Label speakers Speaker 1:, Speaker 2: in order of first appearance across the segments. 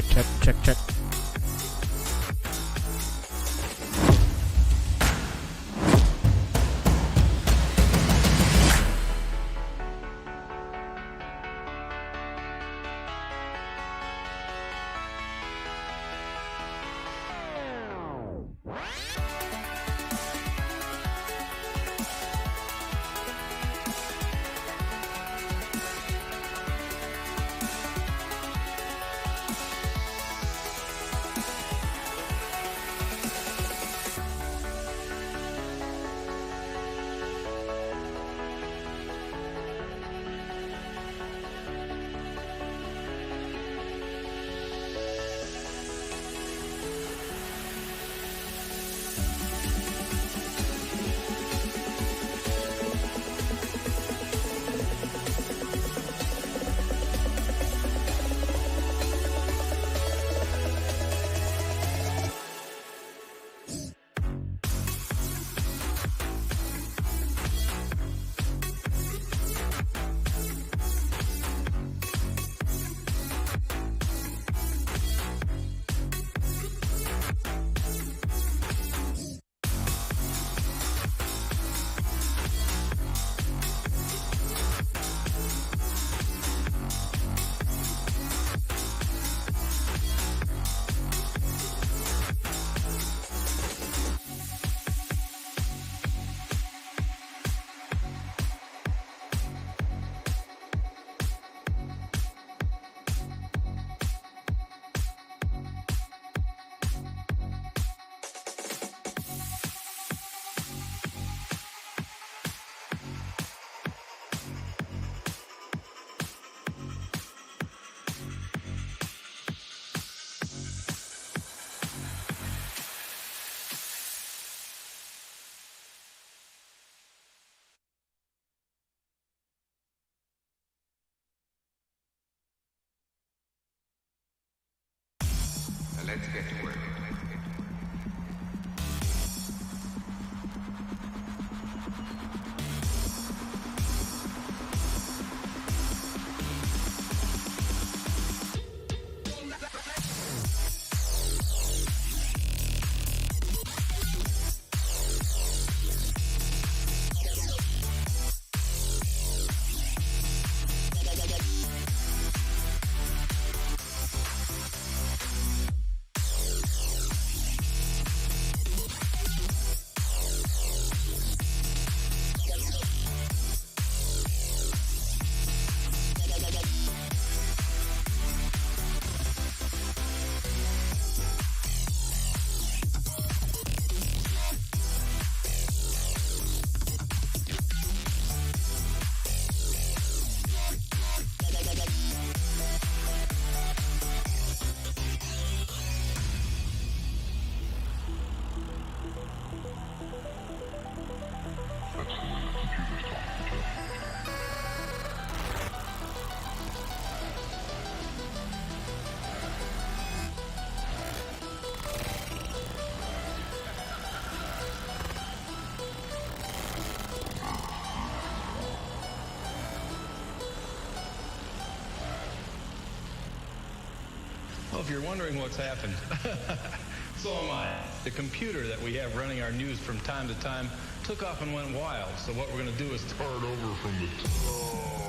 Speaker 1: check.
Speaker 2: Let's get to work.
Speaker 3: Well, if you're wondering what's happened, so am I. The computer that we have running our news from time to time took off and went wild. So what we're going to do is start over from the top.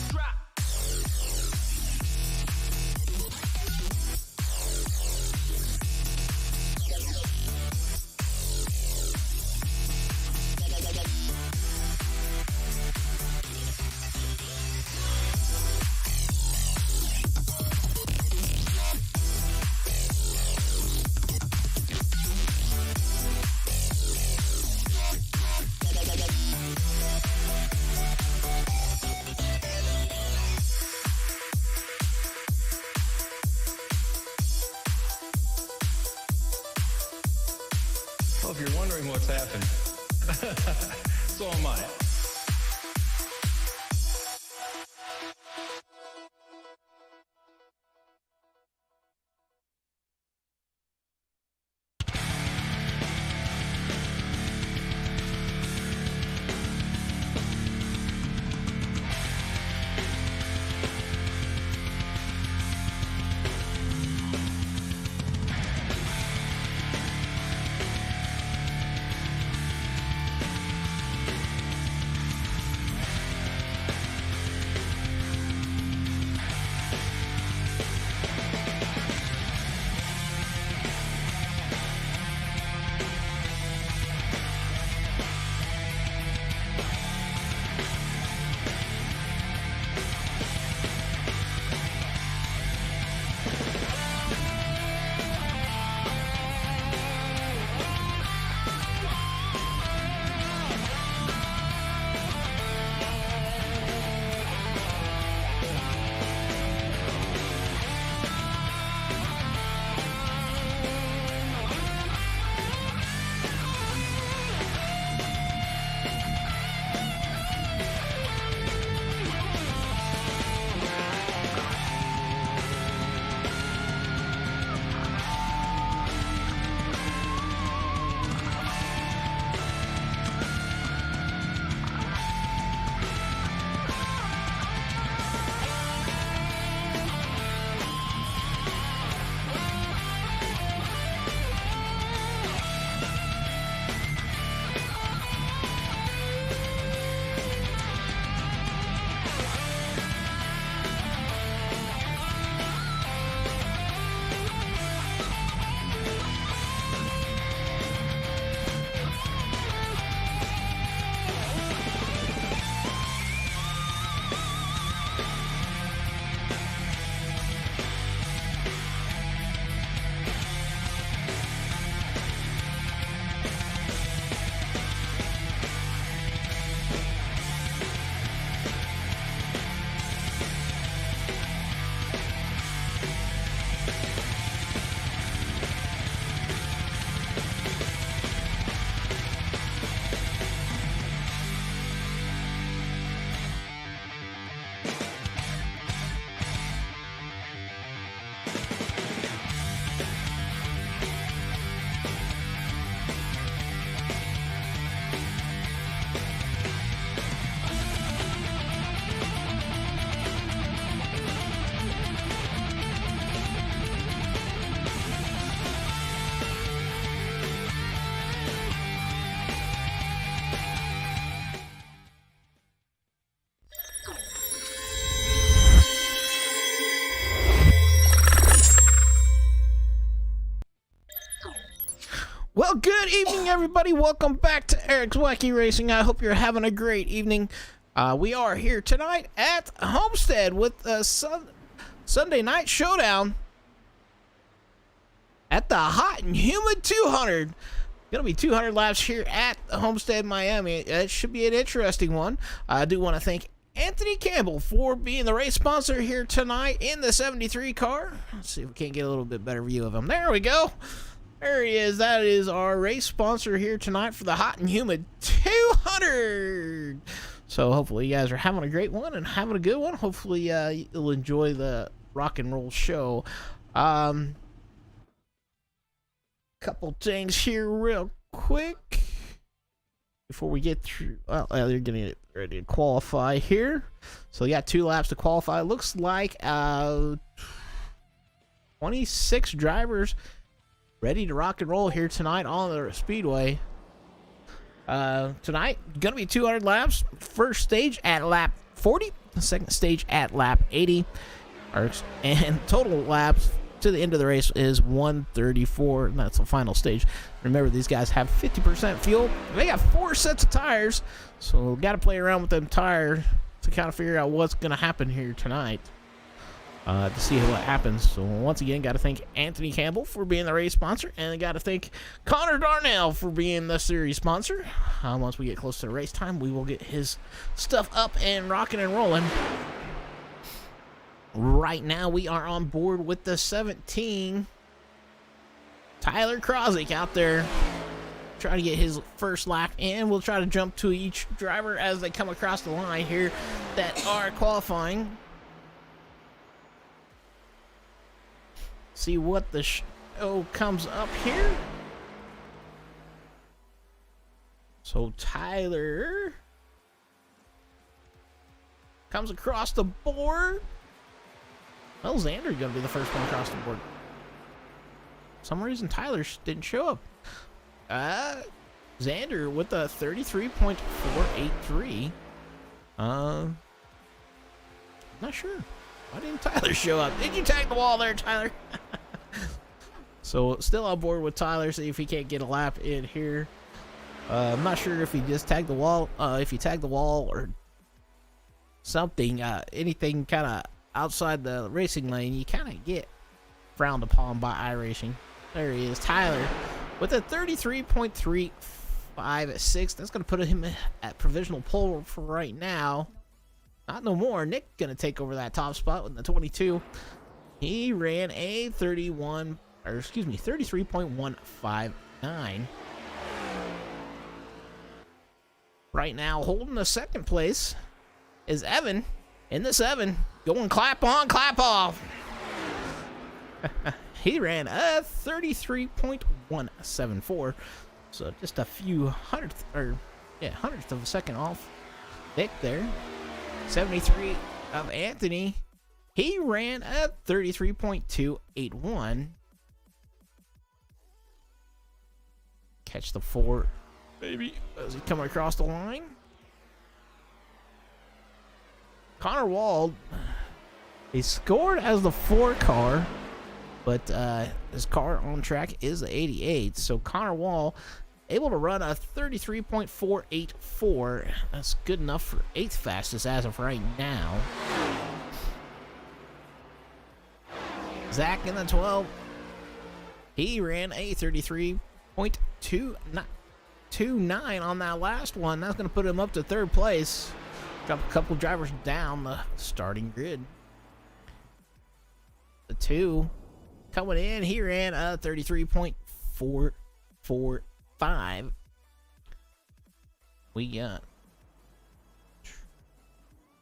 Speaker 2: Drop.
Speaker 3: Well, if you're wondering what's happened, so am I.
Speaker 1: Well, good evening, everybody. Welcome back to Eric's Wacky Racing. I hope you're having a great evening. We are here tonight at Homestead with a Sunday night showdown at the Hot and Humid 200. Going to be 200 laps here at Homestead, Miami. It should be an interesting one. I do want to thank Anthony Campbell for being the race sponsor here tonight in the 73 car. Let's see if we can't get a little bit better view of him. There we go. There he is. That is our race sponsor here tonight for the Hot and Humid 200. So hopefully you guys are having a great one and having a good one. Hopefully you'll enjoy the rock and roll show. Couple things here real quick before we get through. Well, they're getting ready to qualify here. So you got 2 laps to qualify. Looks like 26 drivers ready to rock and roll here tonight on the speedway. Tonight, gonna be 200 laps. First stage at lap 40. The second stage at lap 80. And total laps to the end of the race is 134. And that's the final stage. Remember, these guys have 50% fuel. They got 4 sets of tires. So, got to play around with them tires to kind of figure out what's going to happen here tonight. To see what happens. So once again, got to thank Anthony Campbell for being the race sponsor, and got to thank Connor Darnell for being the series sponsor. Once we get close to the race time, we will get his stuff up and rocking and rolling. Right now, we are on board with the 17. Tyler Krosick out there try to get his first lap in. We'll try to jump to each driver as they come across the line here that are qualifying. See what the show comes up here. So Tyler comes across the board. Well, Xander's gonna be the first one across the board. For some reason Tyler didn't show up. Xander with a 33.483. I'm not sure. Why didn't Tyler show up? Did you tag the wall there, Tyler? So still on board with Tyler. See if he can't get a lap in here. I'm not sure if he just tagged the wall. If he tagged the wall or something, anything kind of outside the racing lane, you kind of get frowned upon by iRacing. There he is, Tyler, with a 33.356. That's going to put him at provisional pole for right now. Not no more. Nick going to take over that top spot with the 22. He ran a 33.159. Right now, holding the second place is Evan. In the 7, going clap on, clap off. He ran a 33.174. So just a few hundredths of a second off Nick there. 73 of Anthony. He ran a 33.281. Catch the 4, baby, as he coming across the line. Connor Wald, he scored as the 4 car, but his car on track is the 88. So Connor Wald able to run a 33.484. That's good enough for 8th fastest as of right now. Zach in the 12. He ran a 33.29 on that last one. That's going to put him up to 3rd place. Got a couple drivers down the starting grid. The 2 coming in, he ran a 33.445. We got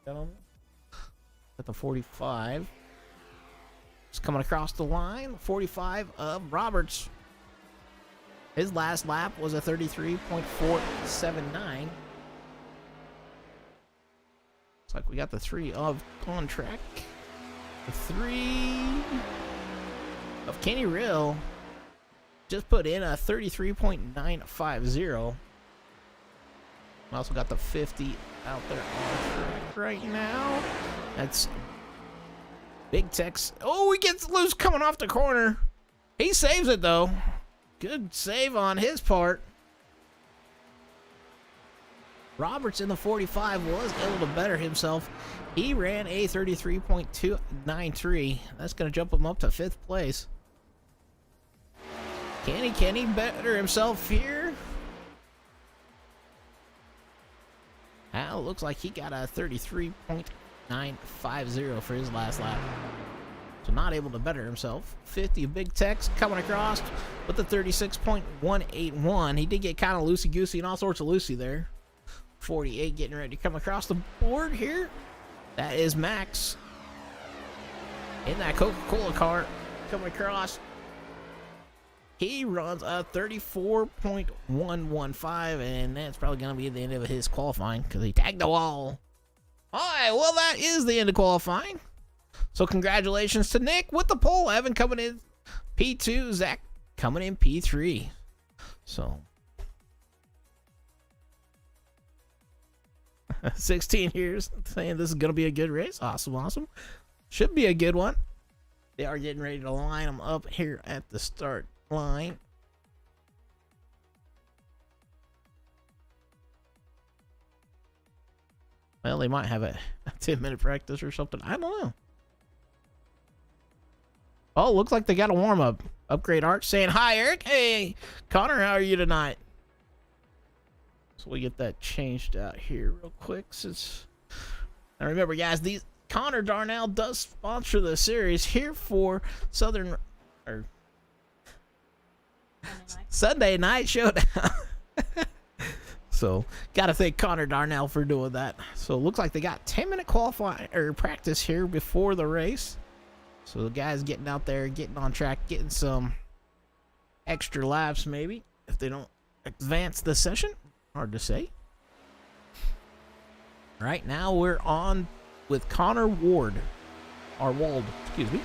Speaker 1: at the 45. It's coming across the line. 45 of Roberts. His last lap was a 33.479. Looks like we got the 3 of on track. The 3 of Kenny Rill just put in a 33.950. We also got the 50 out there on track right now. That's Big Tex. Oh, he gets loose coming off the corner. He saves it though. Good save on his part. Roberts in the 45 was able to better himself. He ran a 33.293. That's going to jump him up to 5th place. Can he better himself here? Now it looks like he got a 33.950 for his last lap. So not able to better himself. 50 Big Tex coming across with the 36.181. He did get kind of loosey-goosey and all sorts of loosey there. 48 getting ready to come across the board here. That is Max in that Coca-Cola cart coming across. He runs a 34.115, and that's probably going to be the end of his qualifying because he tagged the wall. All right, well, that is the end of qualifying. So congratulations to Nick with the pole. Evan coming in P2. Zach coming in P3. So 16 years saying this is going to be a good race. Awesome. Should be a good one. They are getting ready to line them up here at the start line. Well, they might have a 10-minute practice or something. I don't know. Oh, looks like they got a warm-up. Upgrade Arch saying, hi, Eric. Hey, Connor, how are you tonight? So we get that changed out here real quick. Now remember, guys, Connor Darnell does sponsor the series here for Sunday Night Showdown. So got to thank Connor Darnell for doing that. So it looks like they got 10-minute qualifying or practice here before the race. So the guys getting out there, getting on track, getting some extra laps maybe if they don't advance the session. Hard to say. Right now we're on with Connor Ward. Or Wald, excuse me.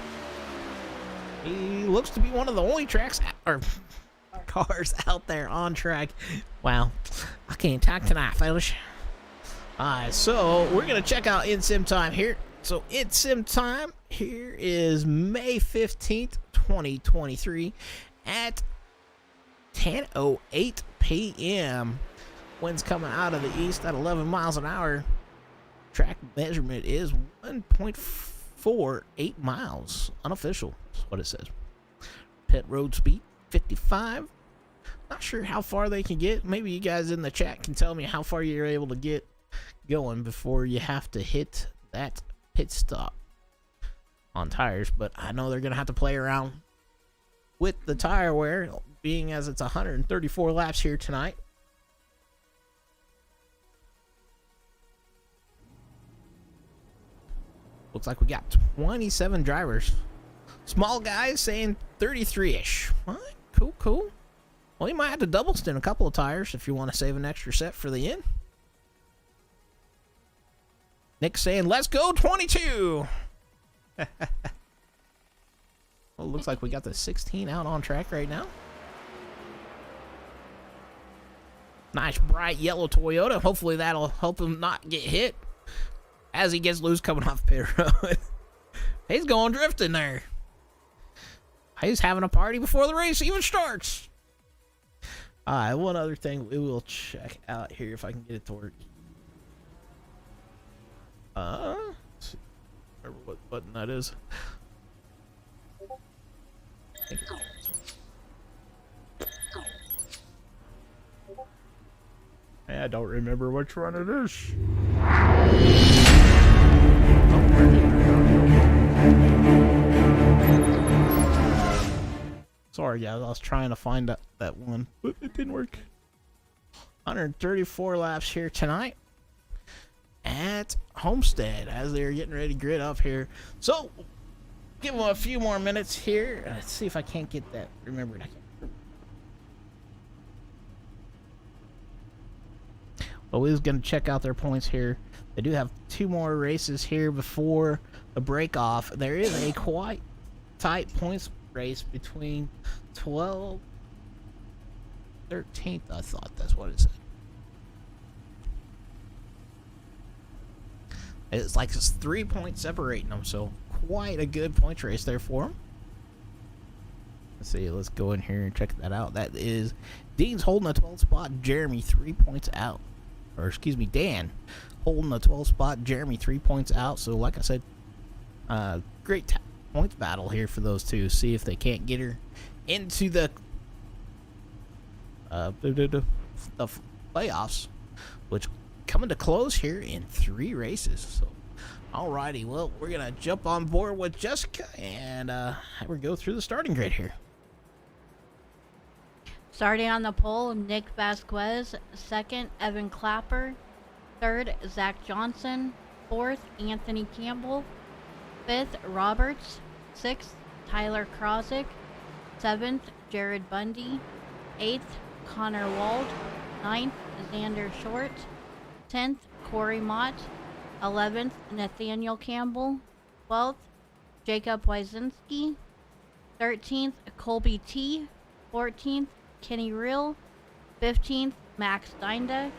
Speaker 1: He looks to be one of the only cars out there on track. Wow, I can't talk tonight, fellas. Alright, so we're going to check out in-sim time here. So in-sim time here is May 15th, 2023 at 10:08 p.m. Winds coming out of the east at 11 miles an hour. Track measurement is 1.48 miles. Unofficial is what it says. Pit road speed 55. Not sure how far they can get. Maybe you guys in the chat can tell me how far you're able to get going before you have to hit that pit stop on tires. But I know they're going to have to play around with the tire wear, being as it's 134 laps here tonight. Looks like we got 27 drivers. Small guys saying 33-ish. All right, cool, cool. Well, you might have to double stint a couple of tires if you want to save an extra set for the end. Nick's saying, let's go 22. Well, it looks like we got the 16 out on track right now. Nice bright yellow Toyota. Hopefully that'll help him not get hit as he gets loose coming off pit road. He's going drifting there. He's having a party before the race even starts. Alright, one other thing we will check out here if I can get it to work. Let's see. Remember what button that is. I don't remember which one it is. Sorry, guys. I was trying to find that one, but it didn't work. 134 laps here tonight at Homestead as they're getting ready to grid up here. So, give them a few more minutes here. Let's see if I can't get that remembered. But we're going to check out their points here. They do have 2 more races here before the break off. There is a quite tight points race between 12th, 13th. I thought that's what it said. It's like it's 3 points separating them, so quite a good points race there for them. Let's see. Let's go in here and check that out. That is Dean's holding the 12th spot. Jeremy 3 points out. Or excuse me, Dan holding the 12th spot. Jeremy 3 points out. So like I said, great points battle here for those two. See if they can't get her into the playoffs, which coming to close here in 3 races. So alrighty, well, we're gonna jump on board with Jessica and have her go through the starting grid here.
Speaker 4: Starting on the pole, Nick Vasquez. Second, Evan Clapper. Third, Zach Johnson. Fourth, Anthony Campbell. Fifth, Roberts. Sixth, Tyler Krozik. Seventh, Jared Bundy. Eighth, Connor Wald. Ninth, Xander Short. 10th, Corey Mott. 11th, Nathaniel Campbell. 12th, Jacob Wyszynski. 13th, Colby T. 14th, Kenny Real. 15th, Max Dinda.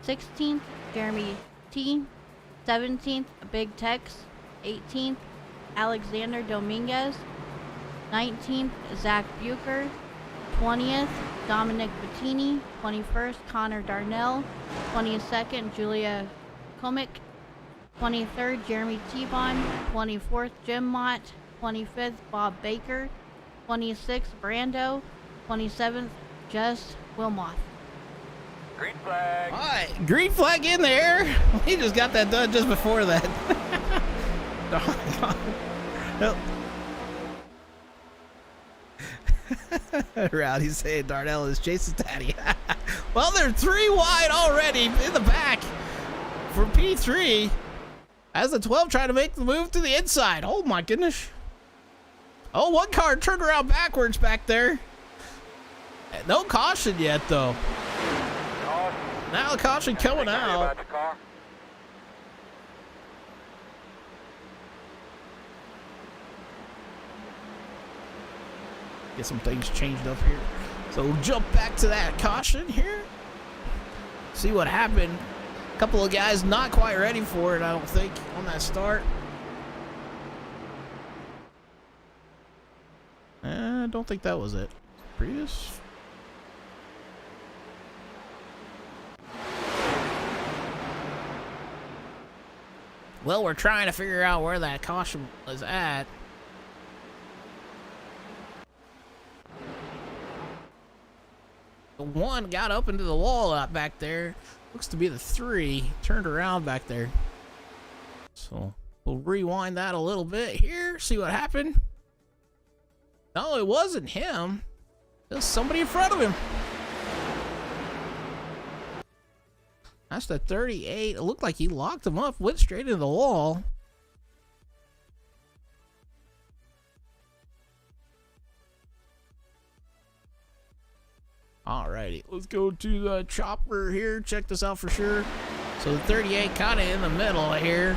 Speaker 4: 16th, Jeremy T. 17th, Big Tex. 18th, Alexander Dominguez. 19th, Zach Bucher. 20th, Dominic Bettini. 21st, Connor Darnell. 22nd, Julia Komick. 23rd, Jeremy T-Bon. 24th, Jim Mott. 25th, Bob Baker. 26th, Brando. 27th, Jess Wilmoth.
Speaker 5: Green flag.
Speaker 1: All right, green flag in there. He just got that done just before that. Nope. Rowdy saying Darnell is chasing Daddy. Well, they're 3 wide already in the back for P3. As the 12 trying to make the move to the inside. Oh my goodness. Oh, one car turned around backwards back there. No caution yet though. Now the caution coming out. Get some things changed up here. So we'll jump back to that caution here. See what happened. A couple of guys not quite ready for it, I don't think, on that start. I don't think that was it. Previous. Well, we're trying to figure out where that caution is at. The 1 got up into the wall out back there. Looks to be the 3 turned around back there. So we'll rewind that a little bit here, see what happened. No, it wasn't him. It was somebody in front of him. That's the 38. It looked like he locked him up, went straight into the wall. Alrighty, let's go to the chopper here. Check this out for sure. So the 38 kind of in the middle here.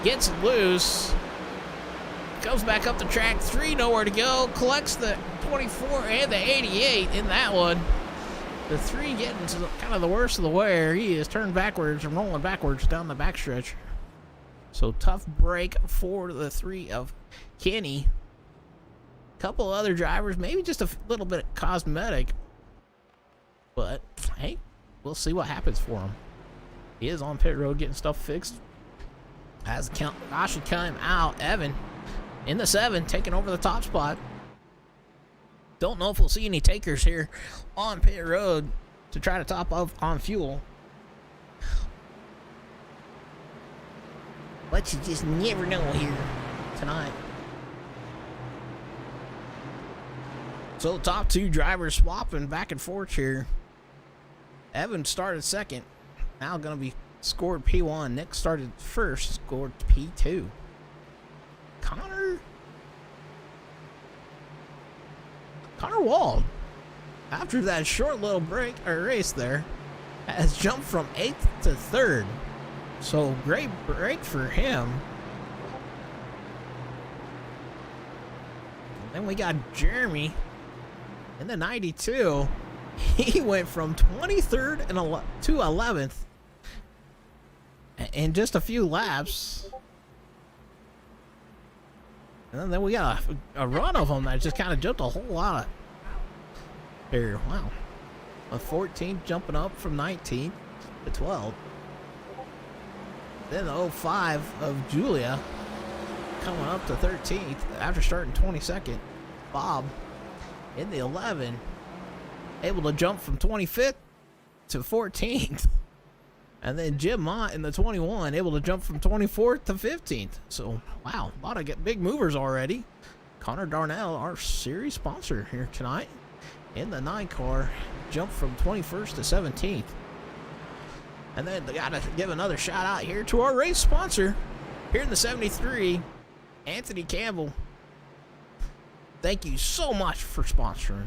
Speaker 1: Gets loose. Comes back up the track. 3 nowhere to go. Collects the 24 and the 88 in that one. The 3 getting to kind of the worst of the wear. He is turned backwards and rolling backwards down the backstretch. So tough break for the 3 of Kenny. Couple other drivers, maybe just a little bit cosmetic. But, hey, we'll see what happens for him. He is on pit road getting stuff fixed. As the caution came out, Evan in the 7, taking over the top spot. Don't know if we'll see any takers here on pit road to try to top up on fuel. But you just never know here tonight. So the top 2 drivers swapping back and forth here. Evan started 2nd. Now going to be scored P1. Nick started 1st, scored P2. Connor Wald, after that short little break or race there, has jumped from 8th to 3rd. So great break for him. And then we got Jeremy in the 92. He went from 23rd to 11th in just a few laps. And then we got a run of them that just kind of jumped a whole lot here. Wow. A 14 jumping up from 19 to 12. Then the 05 of Julia coming up to 13th after starting 22nd. Bob in the 11, able to jump from 25th to 14th. And then Jim Mott in the 21, able to jump from 24th to 15th. So, wow, a lot of big movers already. Connor Darnell, our series sponsor here tonight, in the 9 car, jumped from 21st to 17th. And then they got to give another shout out here to our race sponsor here in the 73, Anthony Campbell. Thank you so much for sponsoring.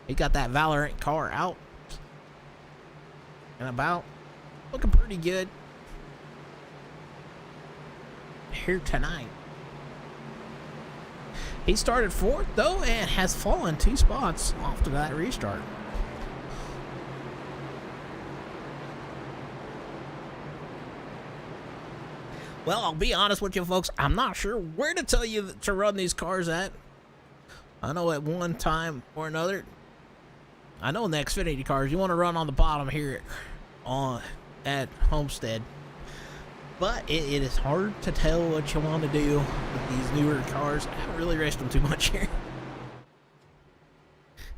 Speaker 1: He got that Valorant car out and about. Looking pretty good here tonight. He started 4th though and has fallen 2 spots after that restart. Well, I'll be honest with you folks, I'm not sure where to tell you to run these cars at. I know at one time or another, I know in the Xfinity cars you want to run on the bottom here at Homestead, but it is hard to tell what you want to do with these newer cars. I haven't really raced them too much here.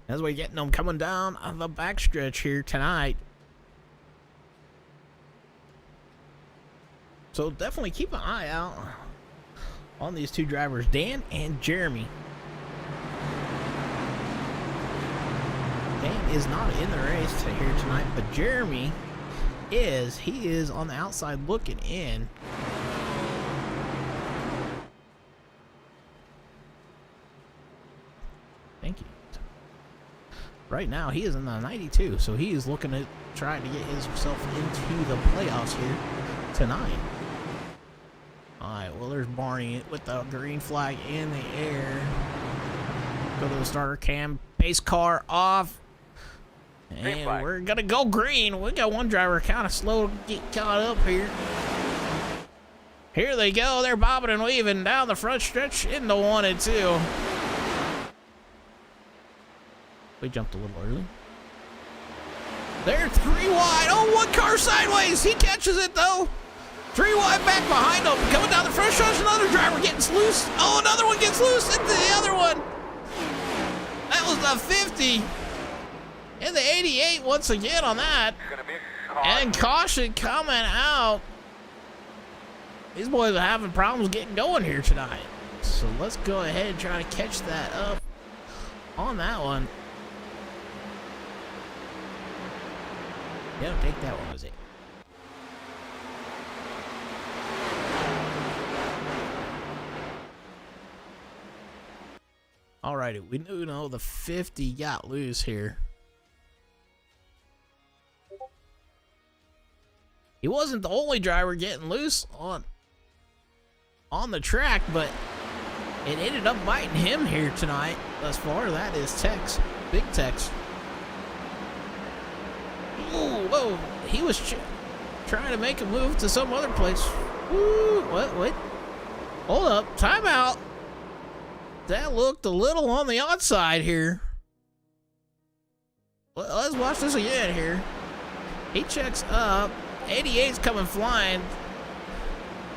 Speaker 1: As we're getting them coming down on the backstretch here tonight. So definitely keep an eye out on these 2 drivers, Dan and Jeremy. Kane is not in the race here tonight, but Jeremy is. He is on the outside looking in. Thank you. Right now, he is in the 92, so he is looking at trying to get himself into the playoffs here tonight. Alright, well, there's Barney with the green flag in the air. Go to the starter cam. Pace car off. And we're going to go green. We got one driver kind of slow to get caught up here. Here they go. They're bobbing and weaving down the front stretch into 1 and 2. We jumped a little early. They're 3 wide. Oh, one car sideways. He catches it, though. 3 wide back behind him. Coming down the front stretch, another driver gets loose. Oh, another one gets loose into the other one. That was the 50. And the 88 once again on that. And caution coming out. These boys are having problems getting going here tonight. So let's go ahead and try to catch that up on that one. Yeah, take that one, was it? Alrighty, we do know the 50 got loose here. He wasn't the only driver getting loose on the track, but it ended up biting him here tonight. Thus far, that is Tex, Big Tex. Ooh, whoa, he was trying to make a move to some other place. Ooh, what? Hold up, timeout. That looked a little on the outside here. Let's watch this again here. He checks up. 88's coming flying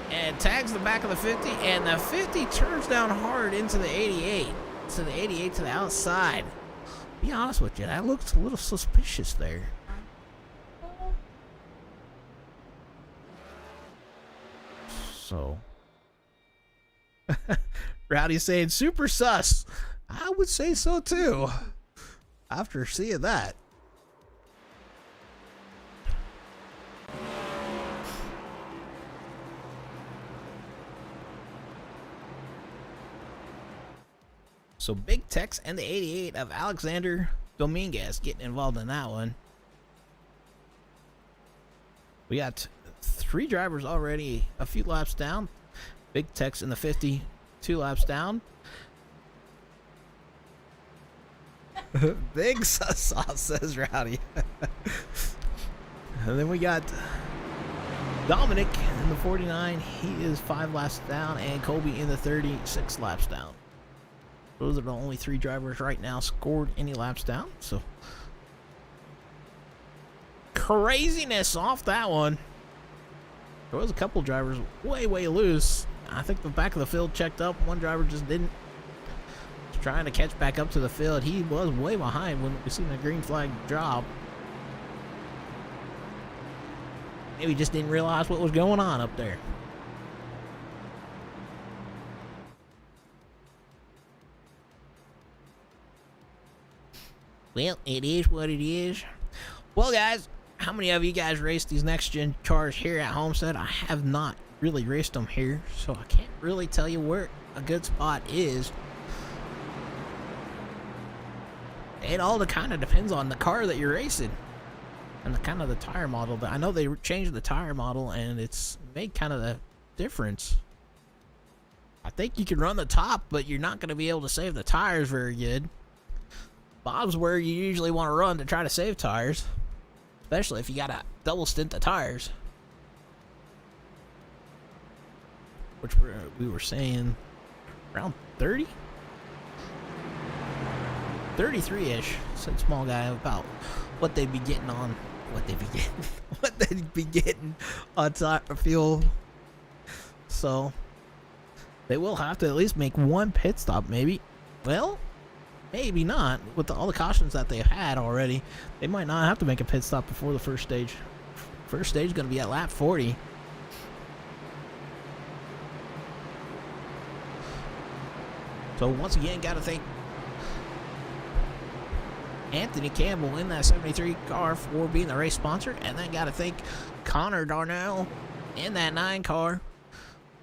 Speaker 1: and tags the back of the 50, and the 50 turns down hard into the 88. So the 88 to the outside. Be honest with you, that looks a little suspicious there. So Rowdy's saying super sus. I would say so too after seeing that. So Big Tex and the 88 of Alexander Dominguez getting involved in that one. We got 3 drivers already a few laps down. Big Tex in the 50, 2 laps down. Big sauce, says Rowdy. And then we got Dominic in the 49. He is 5 laps down. And Kobe in the 30, 6 laps down. Those are the only 3 drivers right now scored any laps down. So craziness off that one. There was a couple drivers way loose. I think the back of the field checked up. One driver just didn't. Was trying to catch back up to the field. He was way behind when we seen the green flag drop. Maybe just didn't realize what was going on up there. Well, it is what it is. Well, guys, how many of you guys raced these next-gen cars here at Homestead? I have not really raced them here, so I can't really tell you where a good spot is. It all kind of depends on the car that you're racing and the kind of the tire model. But I know they changed the tire model, and it's made kind of the difference. I think you can run the top, but you're not going to be able to save the tires very good. Bob's where you usually want to run to try to save tires, especially if you got to double stint the tires, which we were saying around 30, 33-ish. Said small guy about what they'd be getting on what they'd be getting on top of fuel. So they will have to at least make one pit stop, maybe. Well, maybe not. With all the cautions that they've had already, they might not have to make a pit stop before the first stage. First stage is going to be at lap 40. So once again, got to thank Anthony Campbell in that 73 car for being the race sponsor. And then got to thank Connor Darnell in that 9 car.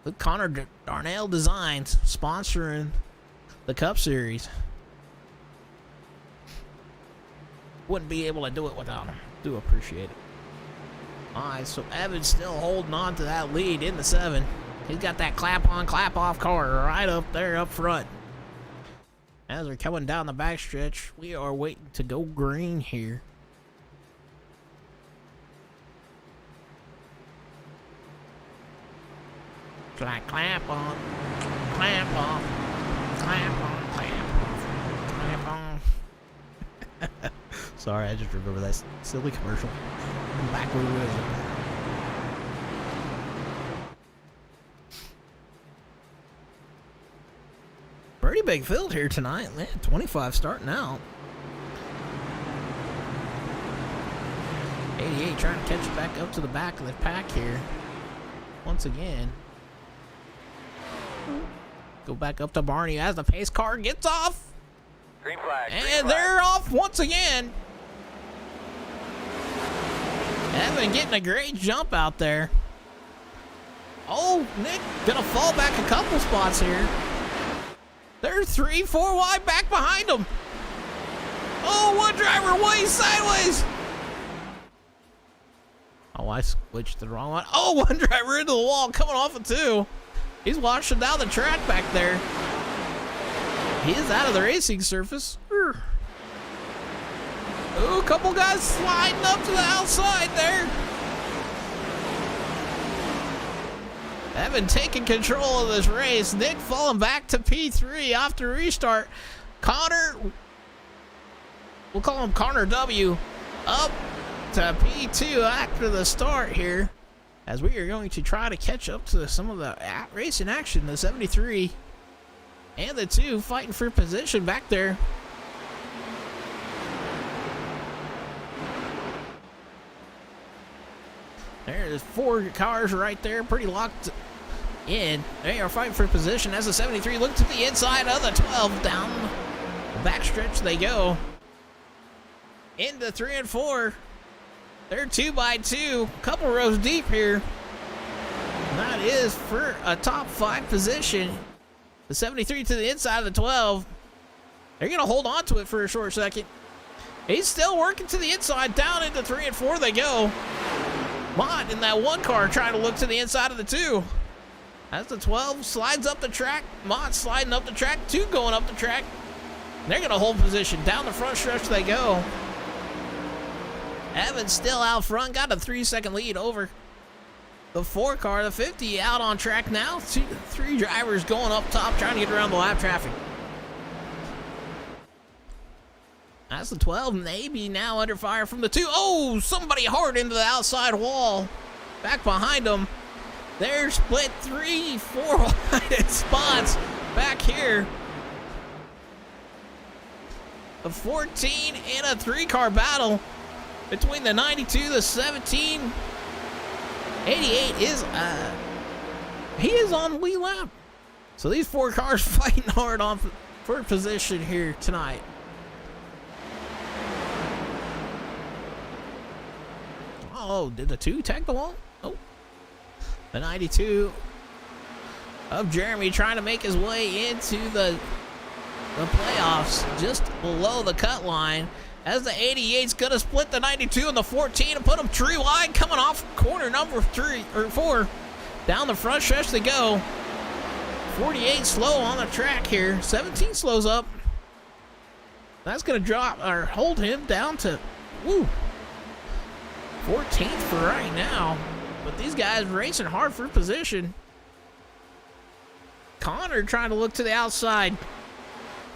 Speaker 1: With Connor Darnell Designs sponsoring the Cup Series. Wouldn't be able to do it without him. Do appreciate it. Alright, so Evan's still holding on to that lead in the 7. He's got that clap-on, clap-off car right up there up front. As we're coming down the backstretch, we are waiting to go green here. Clap on, clap off, clap on, clap off, clap on. Sorry, I just remember that silly commercial. Back where we was. Pretty big field here tonight. Man, 25 starting out. 88 trying to catch it back up to the back of the pack here. Once again. Go back up to Barney as the pace car gets off.
Speaker 5: Green flag. Green
Speaker 1: And
Speaker 5: flag.
Speaker 1: they're off once again. Evan getting a great jump out there. Oh, Nick gonna fall back a couple spots here. They're 3-4 wide back behind them. Oh, one driver way sideways. Oh, I switched the wrong one. Oh, one driver into the wall coming off of 2. He's washing down the track back there. He is out of the racing surface. Ooh, a couple guys sliding up to the outside there. Evan taking control of this race. Nick falling back to P3 after restart. Connor, we'll call him Connor W, up to P2 after the start here. As we are going to try to catch up to some of the racing action. The 73 and the 2 fighting for position back there. There's 4 cars right there, pretty locked in. They are fighting for position as the 73 look to the inside of the 12. Down the backstretch they go. Into 3 and 4. They're 2 by 2, couple rows deep here. And that is for a top 5 position. The 73 to the inside of the 12. They're going to hold on to it for a short second. He's still working to the inside. Down into 3 and 4 they go. Mott in that 1 car trying to look to the inside of the 2. As the 12 slides up the track. Mott sliding up the track. 2 going up the track. They're going to hold position. Down the front stretch they go. Evans still out front. Got a 3-second lead over the 4 car. The 50 out on track now. 3 drivers going up top trying to get around the lap traffic. That's the 12. Maybe now under fire from the 2. Oh, somebody hard into the outside wall. Back behind them. They're split 3-4 wide spots back here. A 14 and a 3-car battle between the 92, the 17. 88 is he is on lead lap. So these 4 cars fighting hard on for position here tonight. Oh, did the 2 tag the wall? Oh. The 92 of Jeremy trying to make his way into the playoffs just below the cut line. As the 88's going to split the 92 and the 14 and put them tree wide coming off corner number 3 or 4. Down the front stretch they go. 48 slow on the track here. 17 slows up. That's going to drop or hold him down to 14th for right now. But these guys racing hard for position. Connor trying to look to the outside.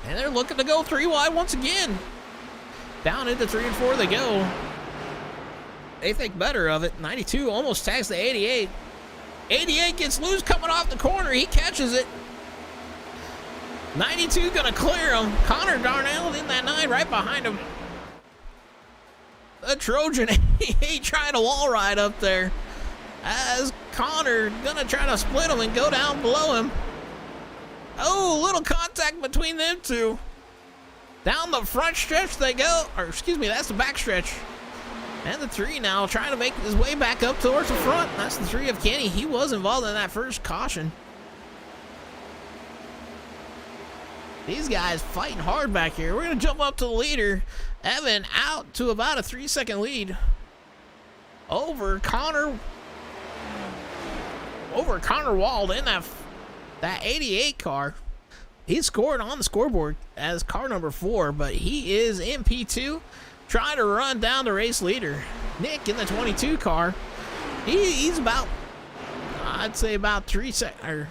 Speaker 1: And they're looking to go 3 wide once again. Down into 3 and 4 they go. They think better of it. 92 almost tags the 88. 88 gets loose coming off the corner. He catches it. 92 gonna clear him. Connor Darnell in that 9 right behind him. The Trojan 88 trying to wall ride up there. As Connor gonna try to split him and go down below him. Oh, little contact between them 2. Down the front stretch they go. Or, excuse me, that's the back stretch. And the 3 now trying to make his way back up towards the front. That's the 3 of Kenny. He was involved in that first caution. These guys fighting hard back here. We're going to jump up to the leader. Evan out to about a 3-second lead. Over Connor Wald in that 88 car. He scored on the scoreboard as car number 4, but he is in P2 trying to run down the race leader. Nick in the 22 car. He's about, I'd say about a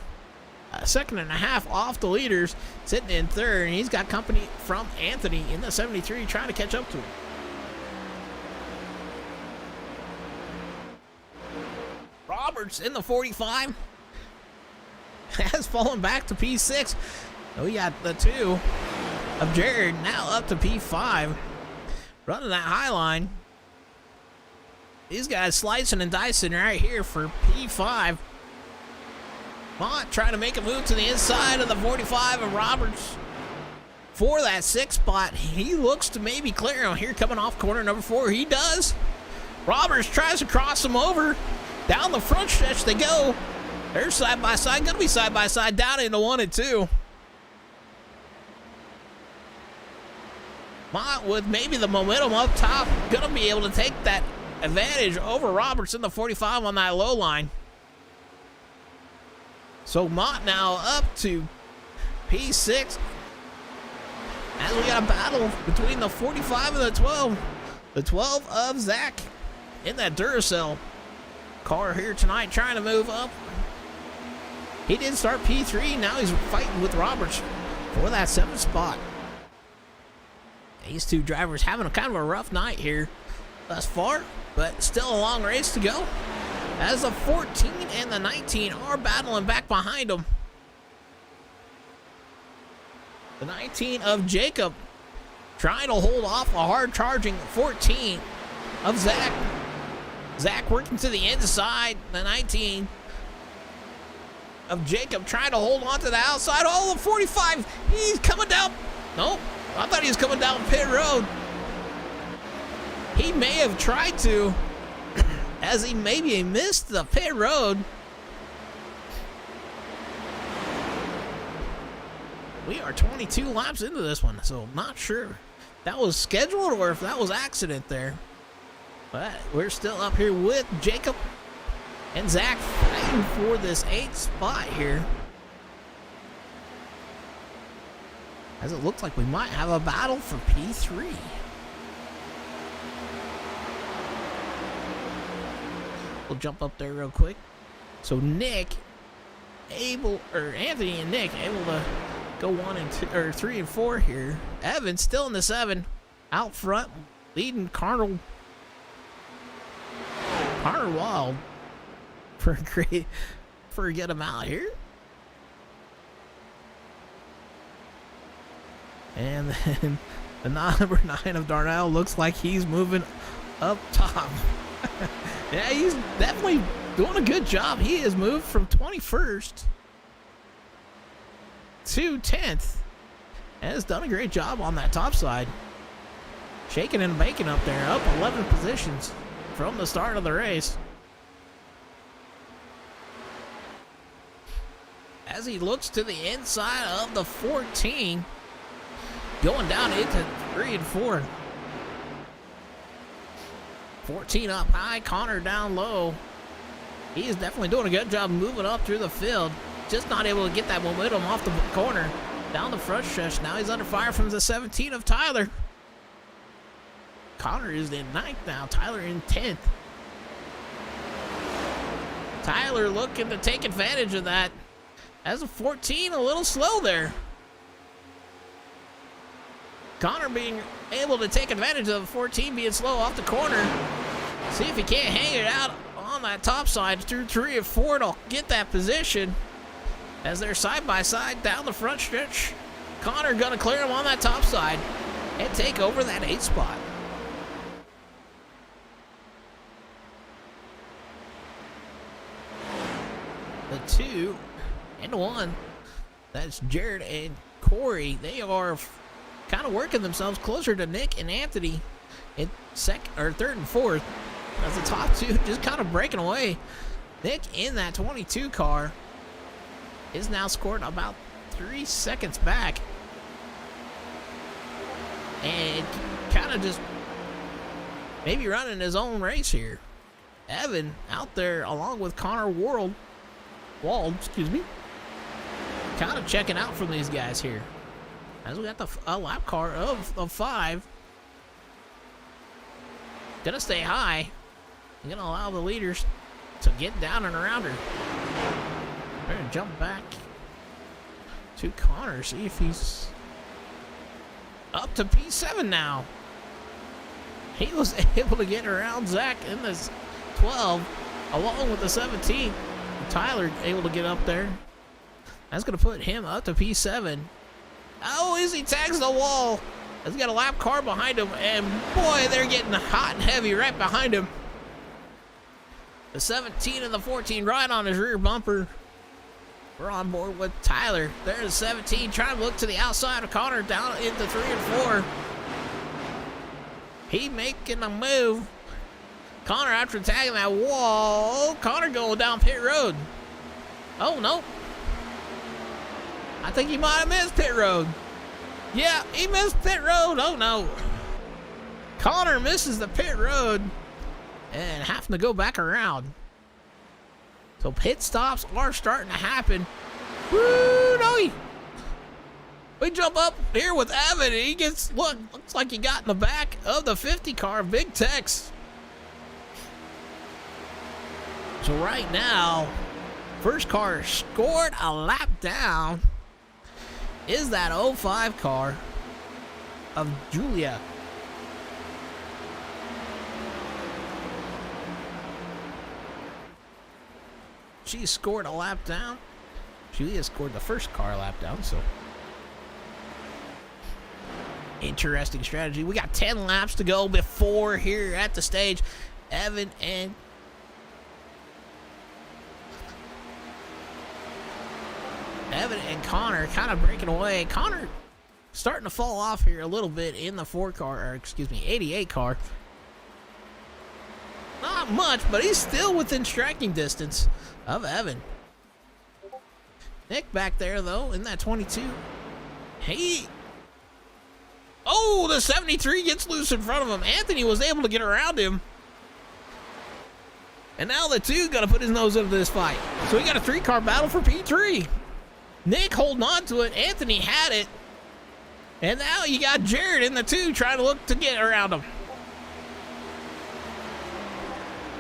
Speaker 1: second and a half off the leaders, sitting in 3rd, and he's got company from Anthony in the 73 trying to catch up to him. Roberts in the 45 has fallen back to P6. We got the 2 of Jared now up to P5, running that high line. These guys slicing and dicing right here for P5. Mott trying to make a move to the inside of the 45 of Roberts for that 6th spot. He looks to maybe clear him here coming off corner number 4. He does. Roberts tries to cross him over. Down the front stretch they go. They're side by side. Gonna be side by side down into 1 and 2. Mott with maybe the momentum up top. Gonna be able to take that advantage over Roberts in the 45 on that low line. So Mott now up to P6. As we got a battle between the 45 and the 12. The 12 of Zach in that Duracell car here tonight, trying to move up. He did start P3. Now he's fighting with Roberts for that 7th spot. These 2 drivers having a kind of a rough night here thus far, but still a long race to go. As the 14 and the 19 are battling back behind them. The 19 of Jacob trying to hold off a hard-charging 14 of Zach. Zach working to the inside. The 19 of Jacob trying to hold on to the outside. Oh, the 45. He's coming down. Nope. I thought he was coming down pit road. He may have tried to, as he maybe missed the pit road. We are 22 laps into this one, so I'm not sure if that was scheduled or if that was accident there. But we're still up here with Jacob and Zach fighting for this 8th spot here. As it looks like we might have a battle for P3. We'll jump up there real quick. So Anthony and Nick able to go 1 and 2 or 3 and 4 here. Evan still in the 7, out front, leading Connor Wild for a good amount here. And then the number 9 of Darnell looks like he's moving up top. Yeah, he's definitely doing a good job. He has moved from 21st to 10th. And has done a great job on that top side. Shaking and baking up there, up 11 positions from the start of the race. As he looks to the inside of the 14, going down into 3 and 4. 14 up high, Connor down low. He is definitely doing a good job moving up through the field. Just not able to get that momentum off the corner. Down the front stretch. Now he's under fire from the 17 of Tyler. Connor is in 9th now. Tyler in 10th. Tyler looking to take advantage of that. As a 14, a little slow there. Connor being able to take advantage of the 14 being slow off the corner. See if he can't hang it out on that top side through 3 and 4 to get that position. As they're side by side down the front stretch. Connor gonna clear him on that top side and take over that 8th spot. The 2 and 1. That's Jared and Corey. They are kind of working themselves closer to Nick and Anthony in third and fourth, as the top two just kind of breaking away. Nick in that 22 car is now scored about 3 seconds back, and kind of just maybe running his own race here. Evan out there along with Connor Wald, kind of checking out from these guys here. As we got a lap car of 5. Gonna stay high. Gonna allow the leaders to get down and around her. We're gonna jump back to Connor, see if he's up to P7 now. He was able to get around Zach in this 12, along with the 17. Tyler able to get up there. That's gonna put him up to P7. Oh, Izzy tags the wall. He's got a lap car behind him, and boy, they're getting hot and heavy right behind him. The 17 and the 14 right on his rear bumper. We're on board with Tyler. There's the 17 trying to look to the outside of Connor down into 3 and 4. He making a move. Connor after tagging that wall. Connor going down pit road. Oh, no. I think he might have missed pit road. Yeah, he missed pit road. Oh, no. Connor misses the pit road and having to go back around. So pit stops are starting to happen. Woo, no. We jump up here with Evan, and he gets, looks like he got in the back of the 50 car, Big Tex. So right now, first car scored a lap down is that 05 car of Julia. She scored a lap down. Julia scored the first car lap down, so interesting strategy. We got 10 laps to go before here at the stage. Evan and Connor kind of breaking away. Connor starting to fall off here a little bit in the 88 car. Not much, but he's still within striking distance of Evan. Nick back there, though, in that 22. Oh, the 73 gets loose in front of him. Anthony was able to get around him. And now the 2 got to put his nose into this fight. So we got a 3-car battle for P3. Nick holding on to it. Anthony had it. And now you got Jared in the 2 trying to look to get around him.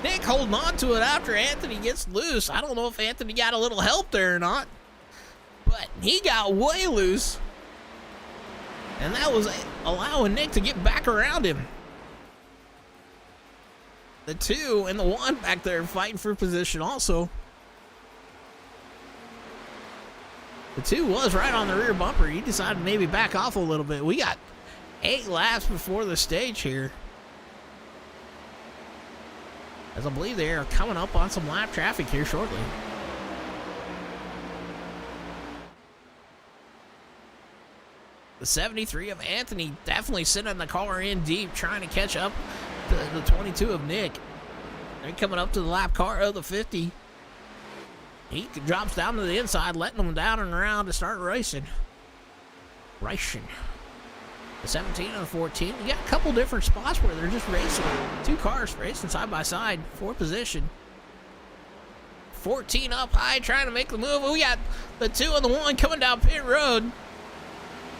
Speaker 1: Nick holding on to it after Anthony gets loose. I don't know if Anthony got a little help there or not, but he got way loose. And that was allowing Nick to get back around him. The 2 and the 1 back there fighting for position also. The 2 was right on the rear bumper. He decided to maybe back off a little bit. We got 8 laps before the stage here, as I believe they are coming up on some lap traffic here shortly. The 73 of Anthony definitely sending the car in deep, trying to catch up to the 22 of Nick. They're coming up to the lap car of the 50. He drops down to the inside, letting them down and around to start racing. The 17 and the 14. You got a couple different spots where they're just racing. 2 cars racing side by side for position. 14 up high, trying to make the move. We got the 2 and the 1 coming down pit road,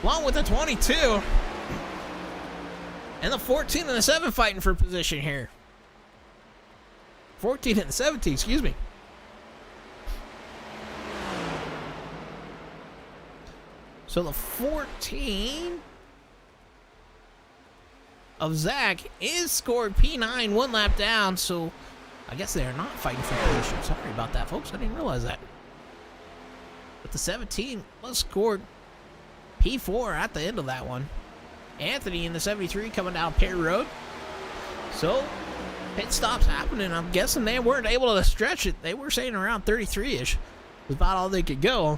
Speaker 1: along with the 22. And the 14 and the 7 fighting for position here. 14 and the 17, excuse me. So the 14 of Zach is scored P9, 1 lap down, so I guess they are not fighting for position. Sorry about that, folks. I didn't realize that. But the 17 was scored P4 at the end of that one. Anthony in the 73 coming down pit road. So pit stops happening. I'm guessing they weren't able to stretch it. They were saying around 33-ish was about all they could go.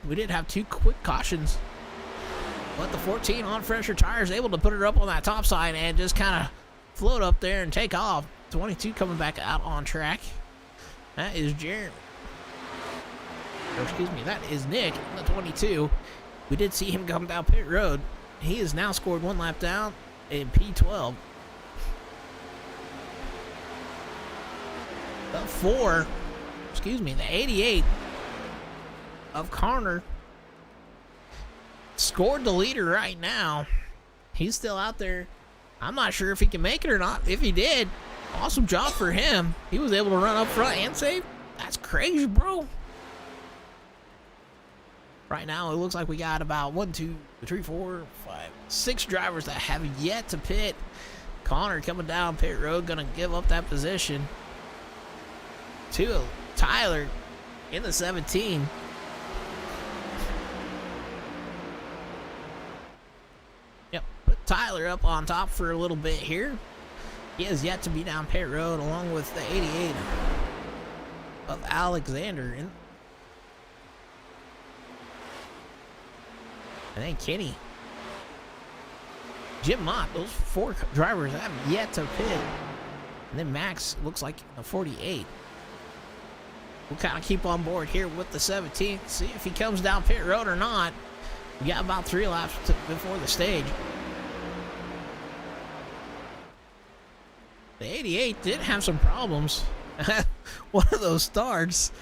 Speaker 1: We did have 2 quick cautions But the 14 on fresher tires able to put her up on that top side and just kind of float up there and take off. 22 coming back out on track. That is Jeremy. Or excuse me, that is Nick in the 22. We did see him come down pit road. He has now scored 1 lap down in P12. The 88 of Connor scored the leader right now. He's still out there. I'm not sure if he can make it or not. If he did, awesome job for him. He was able to run up front and save. That's crazy, bro. Right now, it looks like we got about 1, 2, 3, 4, 5, 6 drivers that have yet to pit. Connor coming down pit road, gonna give up that position to Tyler in the 17. Yep, put Tyler up on top for a little bit here. He has yet to be down pit road, along with the 88 of Alexander. And then Kenny, Jim Mott, those 4 drivers have yet to pit. And then Max looks like a 48. We'll kind of keep on board here with the 17, see if he comes down pit road or not. We got about 3 laps before the stage. The 88 did have some problems. One of those starts,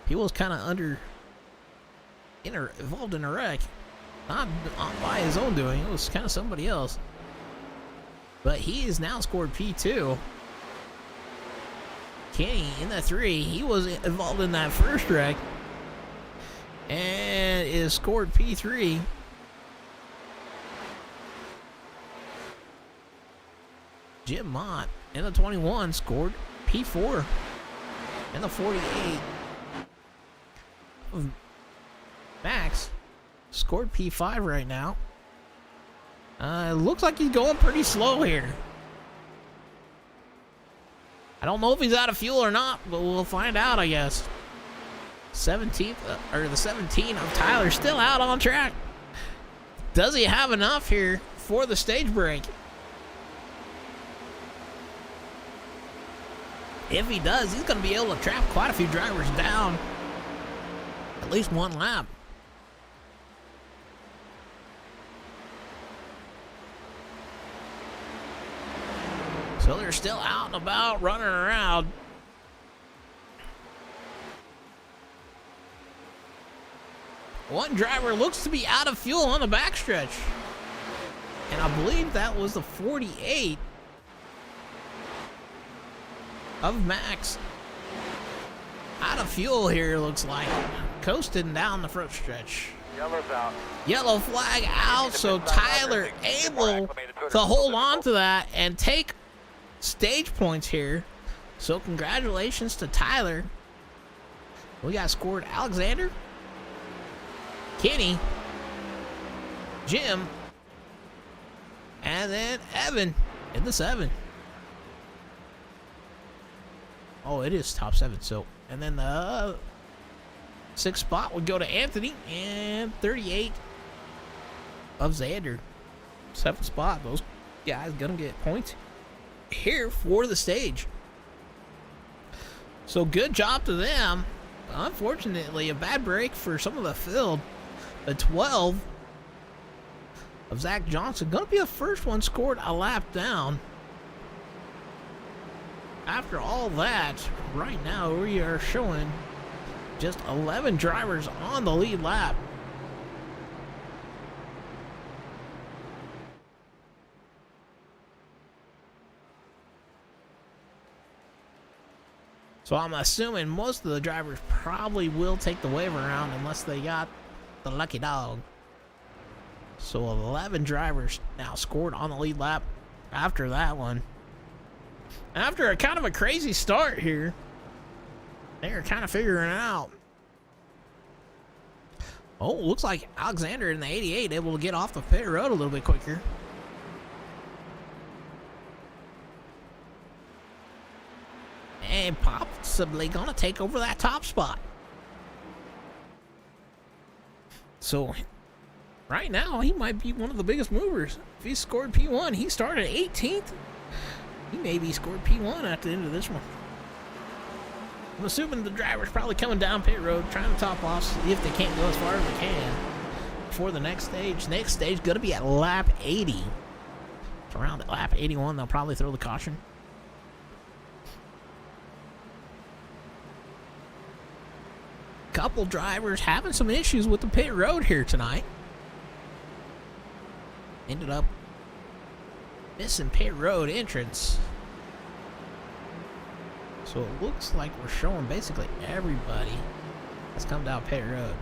Speaker 1: he was kind of involved in a wreck. Not by his own doing, it was kind of somebody else. But he has now scored P2. Kenny in the 3, he was involved in that first wreck and is scored P3. Jim Mott in the 21 scored P4, and the 48 of Max scored P5 right now. It looks like he's going pretty slow here. I don't know if he's out of fuel or not, but we'll find out, I guess. 17th, or the 17 of Tyler still out on track. Does he have enough here for the stage break? If he does, he's going to be able to trap quite a few drivers down. At least 1 lap. So they're still out and about, running around. One driver looks to be out of fuel on the backstretch. And I believe that was the 48 of Max. Out of fuel here, looks like. Coasting down the front stretch.
Speaker 5: Yellow's out.
Speaker 1: Yellow flag out, so Tyler able to hold on to that and take stage points here. So congratulations to Tyler. We got scored Alexander, Kenny, Jim, and then Evan in the 7. Oh, it is top 7. So, and then the 6th spot would go to Anthony, and 38 of Xander. 7th spot. Those guys gonna get points here for the stage. So good job to them. Unfortunately, a bad break for some of the field. The 12 of Zach Johnson, gonna be the first one scored a lap down. After all that, right now we are showing just 11 drivers on the lead lap. So I'm assuming most of the drivers probably will take the wave around unless they got the lucky dog. So 11 drivers now scored on the lead lap after that one. After a kind of a crazy start here, they're kind of figuring it out. Oh, looks like Alexander in the 88 able to get off the pit road a little bit quicker. And possibly gonna take over that top spot. So right now, he might be one of the biggest movers. If he scored P1, he started 18th. He maybe scored P1 at the end of this one. I'm assuming the driver's probably coming down pit road, trying to top off, see if they can't go as far as they can before the next stage. Next stage going to be at lap 80. So around at lap 81, they'll probably throw the caution. Couple drivers having some issues with the pit road here tonight. Ended up missing pit road entrance. So it looks like we're showing basically everybody that's come down pit road.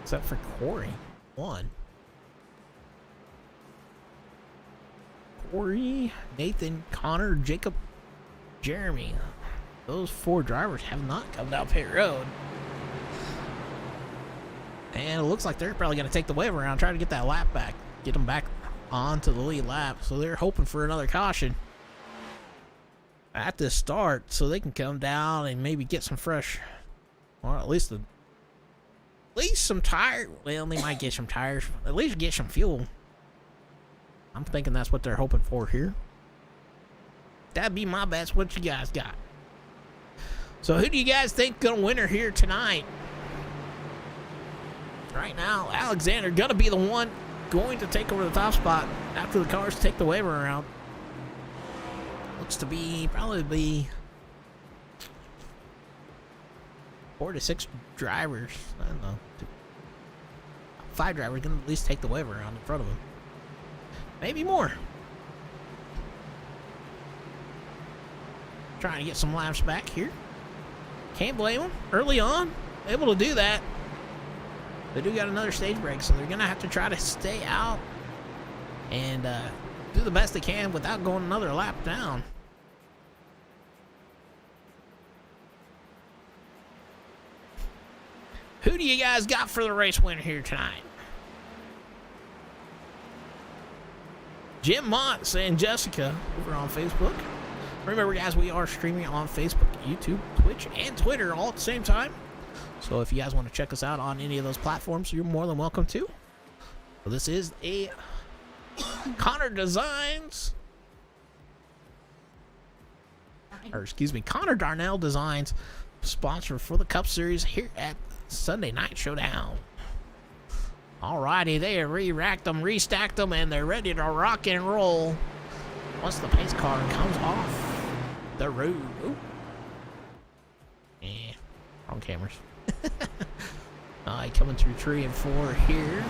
Speaker 1: Except for Corey. Corey, Nathan, Connor, Jacob, Jeremy. Those 4 drivers have not come down pit road. And it looks like they're probably going to take the wave around, try to get that lap back. Get them back onto the lead lap. So they're hoping for another caution at the start so they can come down and maybe get some fresh, or at least some tires. Well, they might get some tires. At least get some fuel. I'm thinking that's what they're hoping for here. That'd be my best. What you guys got? So who do you guys think gonna win her here tonight? Right now, Alexander gonna be the one going to take over the top spot after the cars take the wave around. Looks to be probably 4 to 6 drivers. I don't know. 5 drivers gonna at least take the wave around in front of him. Maybe more. Trying to get some laps back here. Can't blame them. Early on, able to do that. They do got another stage break, so they're going to have to try to stay out and do the best they can without going another lap down. Who do you guys got for the race winner here tonight? Jim Mott saying Jessica over on Facebook. Remember, guys, we are streaming on Facebook, YouTube, Twitch, and Twitter all at the same time. So if you guys want to check us out on any of those platforms, you're more than welcome to. So this is a Connor Designs, or excuse me, Connor Darnell Designs sponsor for the Cup Series here at Sunday Night Showdown. Alrighty, they have re-racked them, restacked them, and they're ready to rock and roll once the pace car comes off the road. Ooh. Wrong cameras. Coming through 3 and 4 here.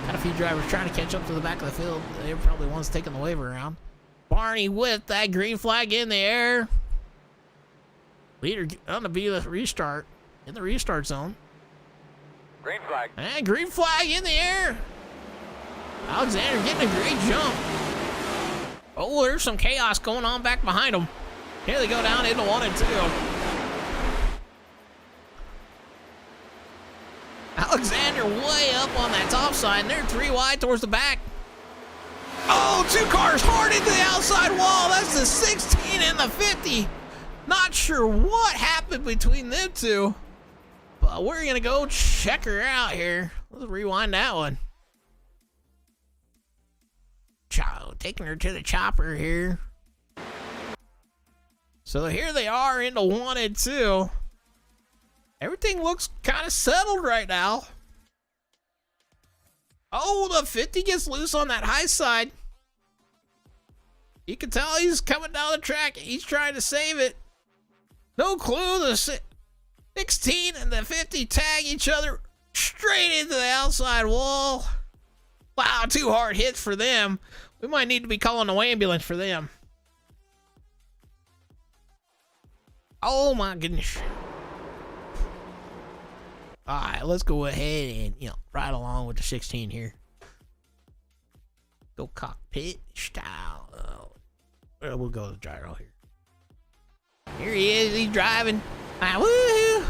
Speaker 1: Got a few drivers trying to catch up to the back of the field. They're probably ones taking the wave around. Barney with that green flag in the air. Leader on the restart, in the restart zone.
Speaker 5: Green flag.
Speaker 1: And green flag in the air. Alexander getting a great jump. Oh, there's some chaos going on back behind them. Here they go down into 1 and 2. Alexander way up on that top side, and they're 3 wide towards the back. Oh, 2 cars hard into the outside wall. That's the 16 and the 50. Not sure what happened between them 2, but we're going to go check her out here. Let's rewind that one. Taking her to the chopper here. So here they are into 1 and 2. Everything looks kind of settled right now. Oh, the 50 gets loose on that high side. You can tell he's coming down the track. He's trying to save it. No clue. The 16 and the 50 tag each other straight into the outside wall. Wow, 2 hard hits for them. We might need to be calling an ambulance for them. Oh my goodness. Alright, let's go ahead and, ride along with the 16 here. Go cockpit style. We'll go to the gyro here. Here he is, he's driving. Woohoo!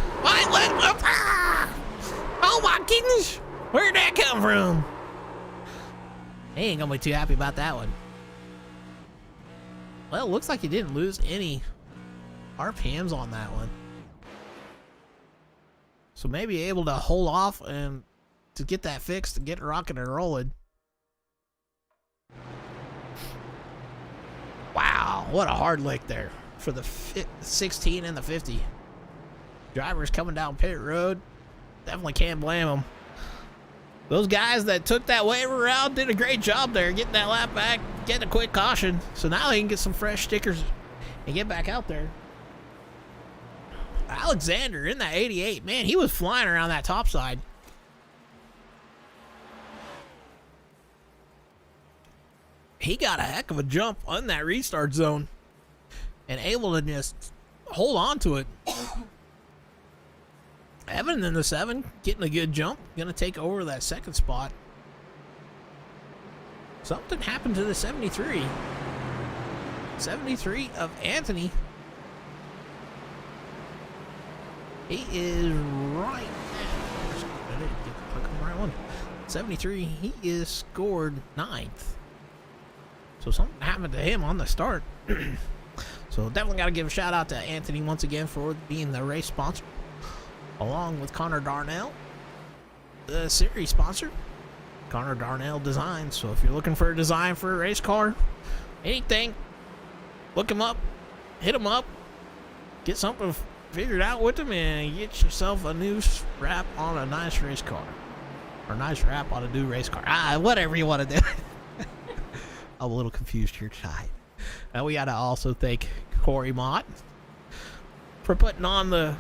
Speaker 1: Oh my goodness! Where'd that come from? He ain't gonna be too happy about that one. Well, looks like he didn't lose any RPMs on that one. So maybe able to hold off and to get that fixed and get it rocking and rolling. Wow, what a hard lick there for the 16 and the 50. Drivers coming down pit road. Definitely can't blame them. Those guys that took that waiver route did a great job there, getting that lap back, getting a quick caution. So now they can get some fresh stickers and get back out there. Alexander in that 88, man, he was flying around that top side. He got a heck of a jump on that restart zone and able to just hold on to it. Evan in the 7, getting a good jump, gonna take over that second spot. Something happened to the 73. 73 of Anthony. He is right now. I didn't get to click on the right one. 73, he is scored 9th. So something happened to him on the start. So definitely got to give a shout out to Anthony once again for being the race sponsor, along with Connor Darnell, the series sponsor. Connor Darnell Designs. So if you're looking for a design for a race car, anything, look him up, hit him up, get something figured out with him, and get yourself a new wrap on a nice race car, or a nice wrap on a new race car. Whatever you want to do. I'm a little confused here tonight. And we got to also thank Corey Mott for putting on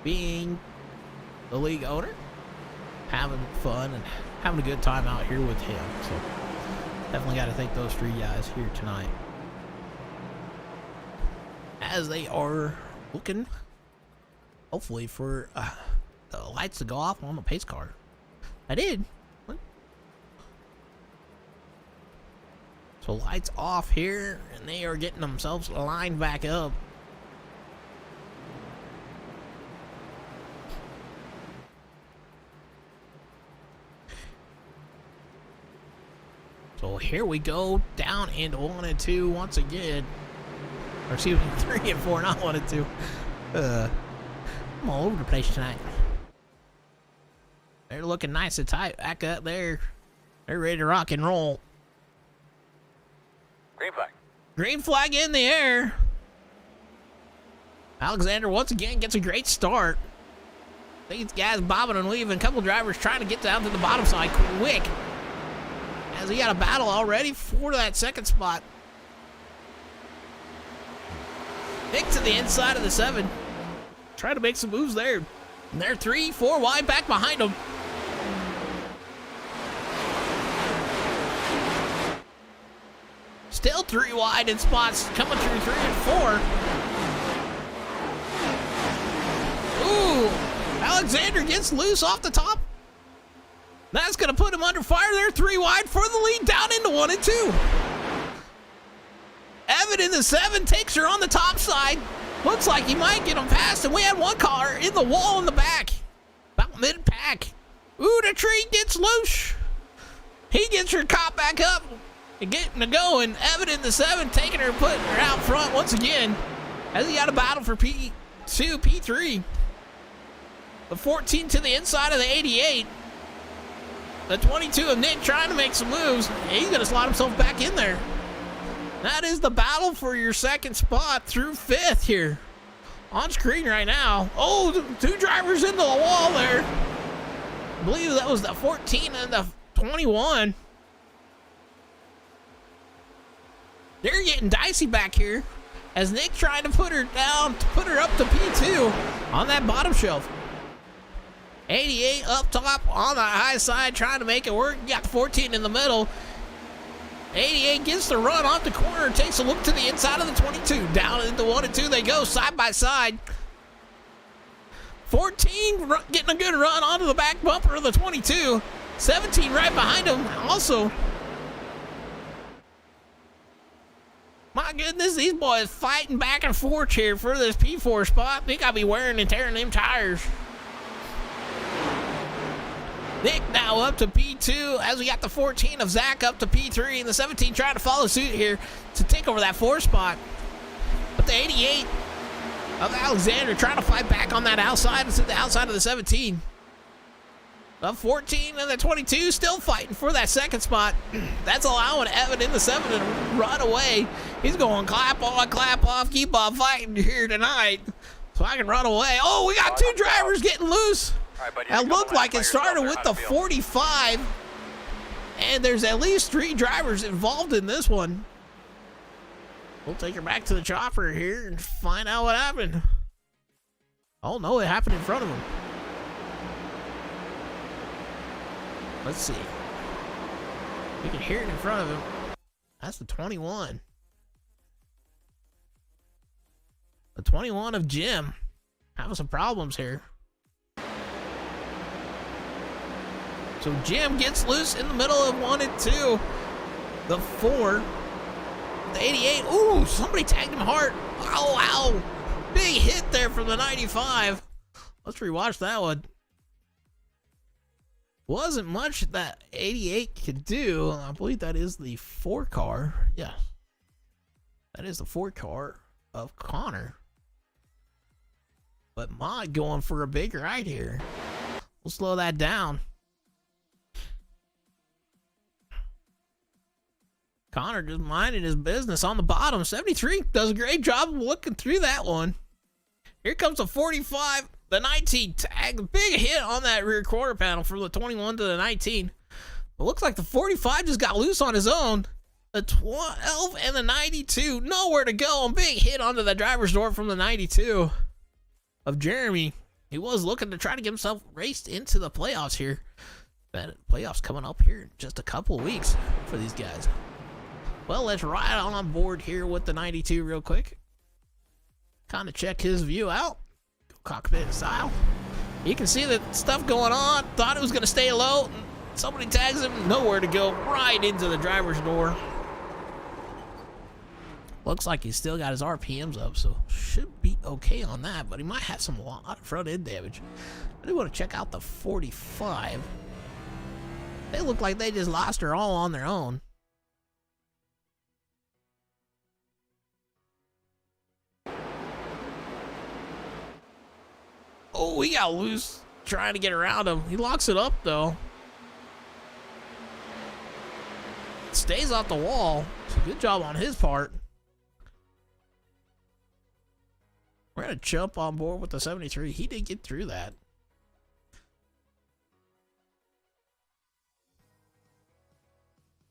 Speaker 1: being the league owner, having fun and having a good time out here with him. So definitely got to thank those 3 guys here tonight, as they are looking, hopefully, for the lights to go off on the pace car. I did. What? So lights off here, and they are getting themselves lined back up. So here we go, down into 1 and 2 once again. Or excuse me, 3 and 4, not 1 and 2. I'm all over the place tonight. They're looking nice and tight back up there. They're ready to rock and roll.
Speaker 5: Green flag.
Speaker 1: Green flag in the air. Alexander once again gets a great start. These guys bobbing and weaving. A couple drivers trying to get down to the bottom side quick, as he got a battle already for that second spot. Nick to the inside of the 7. Trying to make some moves there. And they're 3, 4 wide back behind them. Still 3 wide in spots, coming through 3 and 4. Ooh, Alexander gets loose off the top. That's going to put him under fire. They're 3 wide for the lead, down into 1 and 2. Evan in the 7 takes her on the top side. Looks like he might get him past, and we had one car in the wall in the back, about mid-pack. Ooh, the tree gets loose. He gets her caught back up and getting to go, and Evan in the 7 taking her, putting her out front once again, as he got a battle for P2, P3. The 14 to the inside of the 88. The 22 of Nick trying to make some moves. He's going to slot himself back in there. That is the battle for your second spot through 5th here on screen right now. Oh, 2 drivers into the wall there. I believe that was the 14 and the 21. They're getting dicey back here, as Nick trying to put her down, to put her up to P2 on that bottom shelf. 88 up top on the high side, trying to make it work. You got the 14 in the middle. 88 gets the run off the corner, takes a look to the inside of the 22. Down into 1 and 2 they go, side by side. 14 getting a good run onto the back bumper of the 22. 17 right behind him also. My goodness, these boys fighting back and forth here for this P4 spot. Think I'll be wearing and tearing them tires. Nick now up to P2, as we got the 14 of Zach up to P3, and the 17 trying to follow suit here to take over that 4 spot. But the 88 of Alexander trying to fight back on that outside, to the outside of the 17. The 14 and the 22 still fighting for that second spot. That's allowing Evan in the 7 to run away. He's going clap on, clap off, keep on fighting here tonight. So I can run away. Oh, we got 2 drivers getting loose. It looked like it started with the 45. And there's at least 3 drivers involved in this one. We'll take her back to the chopper here and find out what happened. Oh no, it happened in front of him. Let's see. We can hear it in front of him. That's the 21. The 21 of Jim. Having some problems here. So Jim gets loose in the middle of 1 and 2. The 4. The 88. Ooh, somebody tagged him hard. Oh, wow. Big hit there from the 95. Let's rewatch that one. Wasn't much that 88 could do. I believe that is the 4 car. Yeah. That is the 4 car of Connor. But Mod going for a big ride here. We'll slow that down. Connor just minding his business on the bottom. 73 does a great job of looking through that one. Here comes the 45. The 19 tag. Big hit on that rear quarter panel from the 21 to the 19. It looks like the 45 just got loose on his own. The 12 and the 92. Nowhere to go. And big hit onto the driver's door from the 92 of Jeremy. He was looking to try to get himself raced into the playoffs here. That playoffs coming up here in just a couple of weeks for these guys. Well, let's ride on board here with the 92 real quick. Kind of check his view out. Go cockpit style. You can see the stuff going on. Thought it was going to stay low. Somebody tags him. Nowhere to go. Right into the driver's door. Looks like he's still got his RPMs up, so should be okay on that. But he might have some lot of front end damage. I do want to check out the 45. They look like they just lost her all on their own. Oh, he got loose trying to get around him. He locks it up, though. Stays off the wall. So good job on his part. We're going to jump on board with the 73. He did get through that.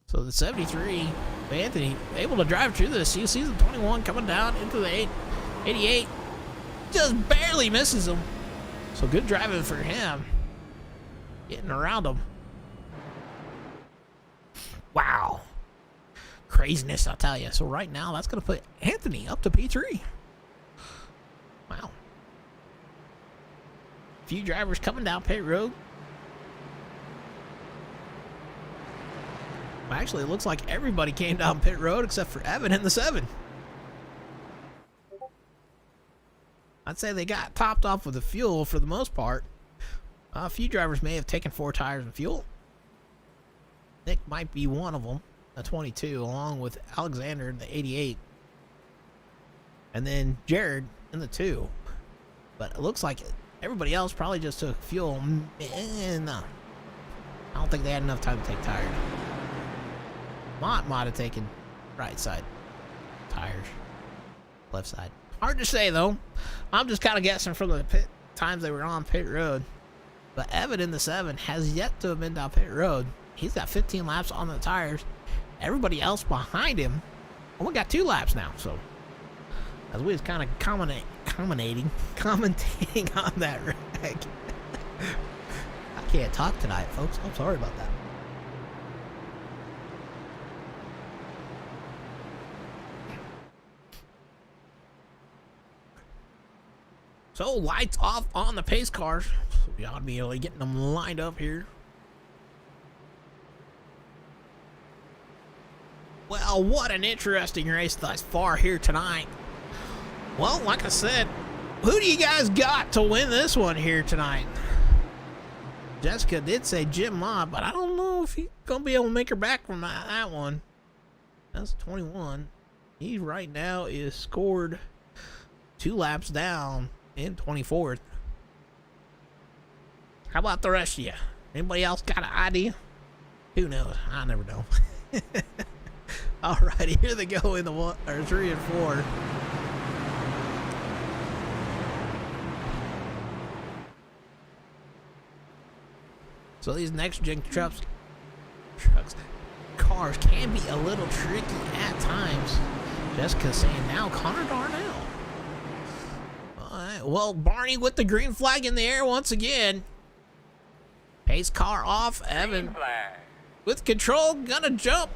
Speaker 1: So the 73, Anthony, able to drive through this. You see the 21 coming down into the 88. Just barely misses him. So good driving for him. Getting around him. Wow. Craziness, I'll tell you. So right now, that's going to put Anthony up to P3. Wow. Few drivers coming down pit road. Well, actually, it looks like everybody came down pit road except for Evan in the 7. I'd say they got topped off with the fuel for the most part. A few drivers may have taken 4 tires of fuel. Nick might be one of them, the 22, along with Alexander in the 88. And then Jared in the 2. But it looks like everybody else probably just took fuel. No. I don't think they had enough time to take tires. Might have taken right side tires. Left side. Hard to say, though. I'm just kind of guessing from the pit times they were on pit road. But Evan in the 7 has yet to have been down pit road. He's got 15 laps on the tires. Everybody else behind him only got 2 laps now. So, as we was kind of commentating on that wreck. I can't talk tonight, folks. I'm sorry about that. So, lights off on the pace cars. So we ought to be really getting them lined up here. Well, what an interesting race thus far here tonight. Well, like I said, who do you guys got to win this one here tonight? Jessica did say Jim Ma, but I don't know if he's going to be able to make her back from that one. That's 21. He right now is scored 2 laps down in 24th. How about the rest of you? Anybody else got an idea? Who knows? I never know. Alrighty, here they go in the 3 and 4. So these next gen cars can be a little tricky at times. Jessica's saying now Connor Darnell. Alright, well, Barney with the green flag in the air once again. Pace car off. Evan with control, gonna jump.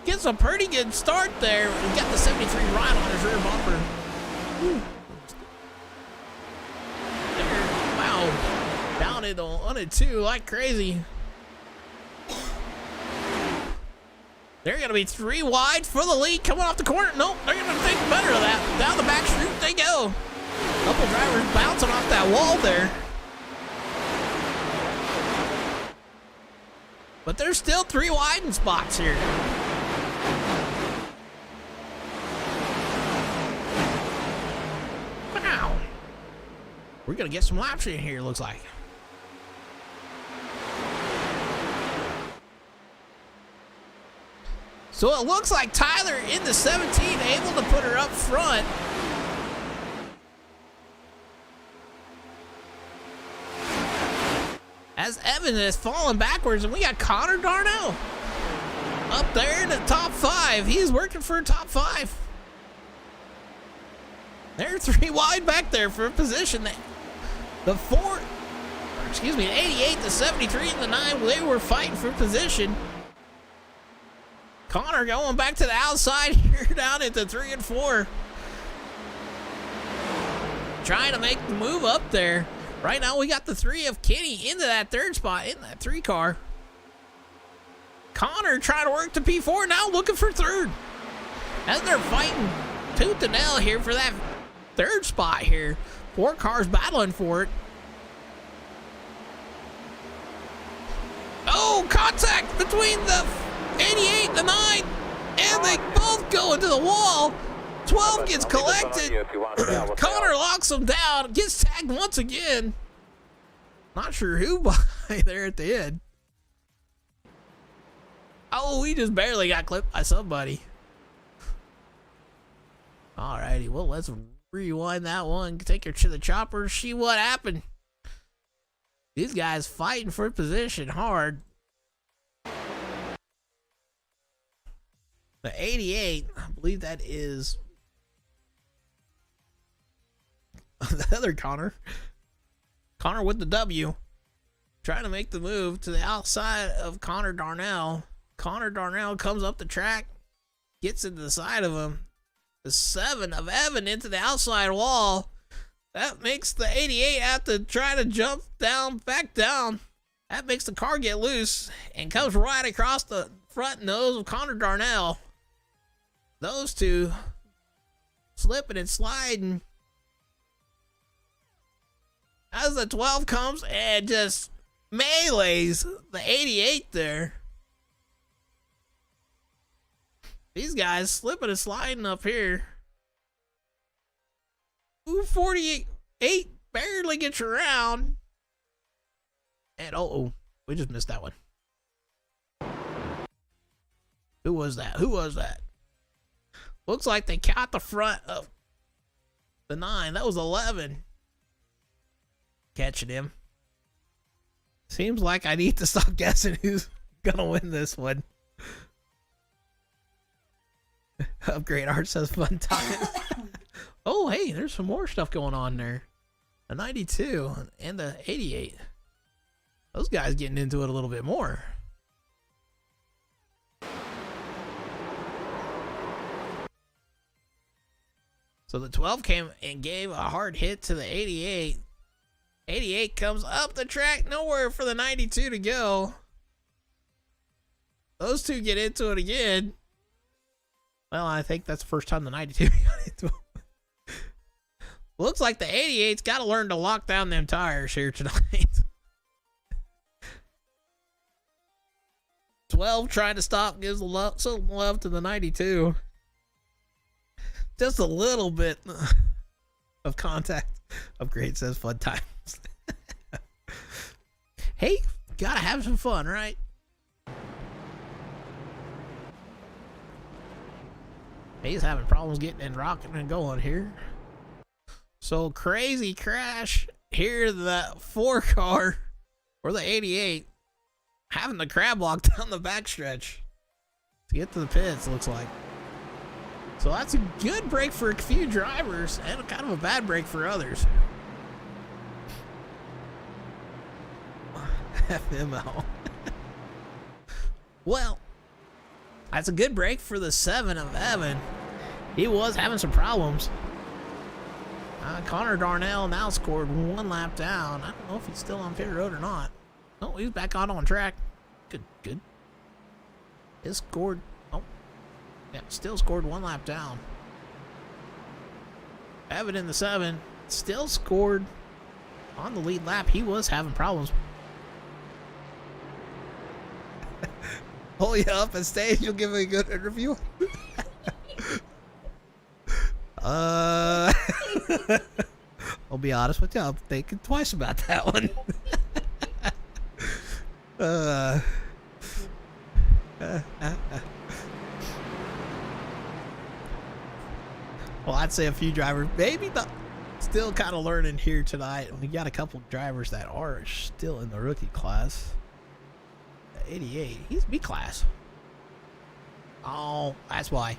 Speaker 1: Gets a pretty good start there. He got the 73 right on his rear bumper. Woo. There, wow. Down into 1 and 2 like crazy. They're going to be 3 wide for the lead coming off the corner. Nope, they're going to take better of that. Down the back street they go. Couple drivers bouncing off that wall there. But there's still 3 wide spots here. Wow. We're going to get some laps in here, looks like. So it looks like Tyler in the 17 able to put her up front. As Evan is falling backwards, and we got Connor Darnell up there in the top 5. He's working for a top 5. They're 3 wide back there for a position. The 88, the 73, and the 9, they were fighting for position. Connor going back to the outside here down at the 3 and 4. Trying to make the move up there. Right now we got the 3 of Kenny into that 3rd spot in that 3 car. Connor trying to work the P4 now looking for 3rd. As they're fighting tooth and nail here for that 3rd spot here. 4 cars battling for it. Oh, contact between the 88, the 9, and they both go into the wall. 12 gets collected. Connor locks him down, gets tagged once again. Not sure who by there at the end. Oh, he just barely got clipped by somebody. Alrighty, well, let's rewind that one. Take her to the chopper, see what happened. These guys fighting for position hard. The 88, I believe that is the other Connor. Connor with the W. Trying to make the move to the outside of Connor Darnell. Connor Darnell comes up the track, gets into the side of him. The 7 of Evan into the outside wall. That makes the 88 have to try to jump down, back down. That makes the car get loose and comes right across the front nose of Connor Darnell. Those two slipping and sliding as the 12 comes and just melees the 88 there. These guys slipping and sliding up here. Ooh, 48 barely gets around. And we just missed that one. Who was that? Who was that? Looks like they caught the front of the 9. That was 11. Catching him. Seems like I need to stop guessing who's gonna win this one. Upgrade Art says fun time. Oh, hey, there's some more stuff going on there. The 92 and the 88. Those guys getting into it a little bit more. So the 12 came and gave a hard hit to the 88. 88 comes up the track, nowhere for the 92 to go. Those two get into it again. Well, I think that's the first time the 92 got into it. Looks like the 88's got to learn to lock down them tires here tonight. 12 trying to stop, gives some love to the 92. Just a little bit of contact. Upgrade says fun times. Hey, Gotta have some fun, right? He's having problems getting and rocking and going here. So crazy crash here. The 4 car or the 88 having the crab walk down the backstretch to get to the pits, looks like. So that's a good break for a few drivers and kind of a bad break for others. FML. Well, that's a good break for the 7 of Evan. He was having some problems. Connor Darnell now scored 1 lap down. I don't know if he's still on pit road or not. Oh, he's back on track. Good. He scored. Oh, yeah, still scored 1 lap down. Evan in the 7 still scored on the lead lap. He was having problems. Pull you up and stay. You'll give me a good interview. I'll be honest with you. I'm thinking twice about that one. Well, I'd say a few drivers, maybe not, still kind of learning here tonight. We got a couple drivers that are still in the rookie class. 88, he's B class. Oh, that's why.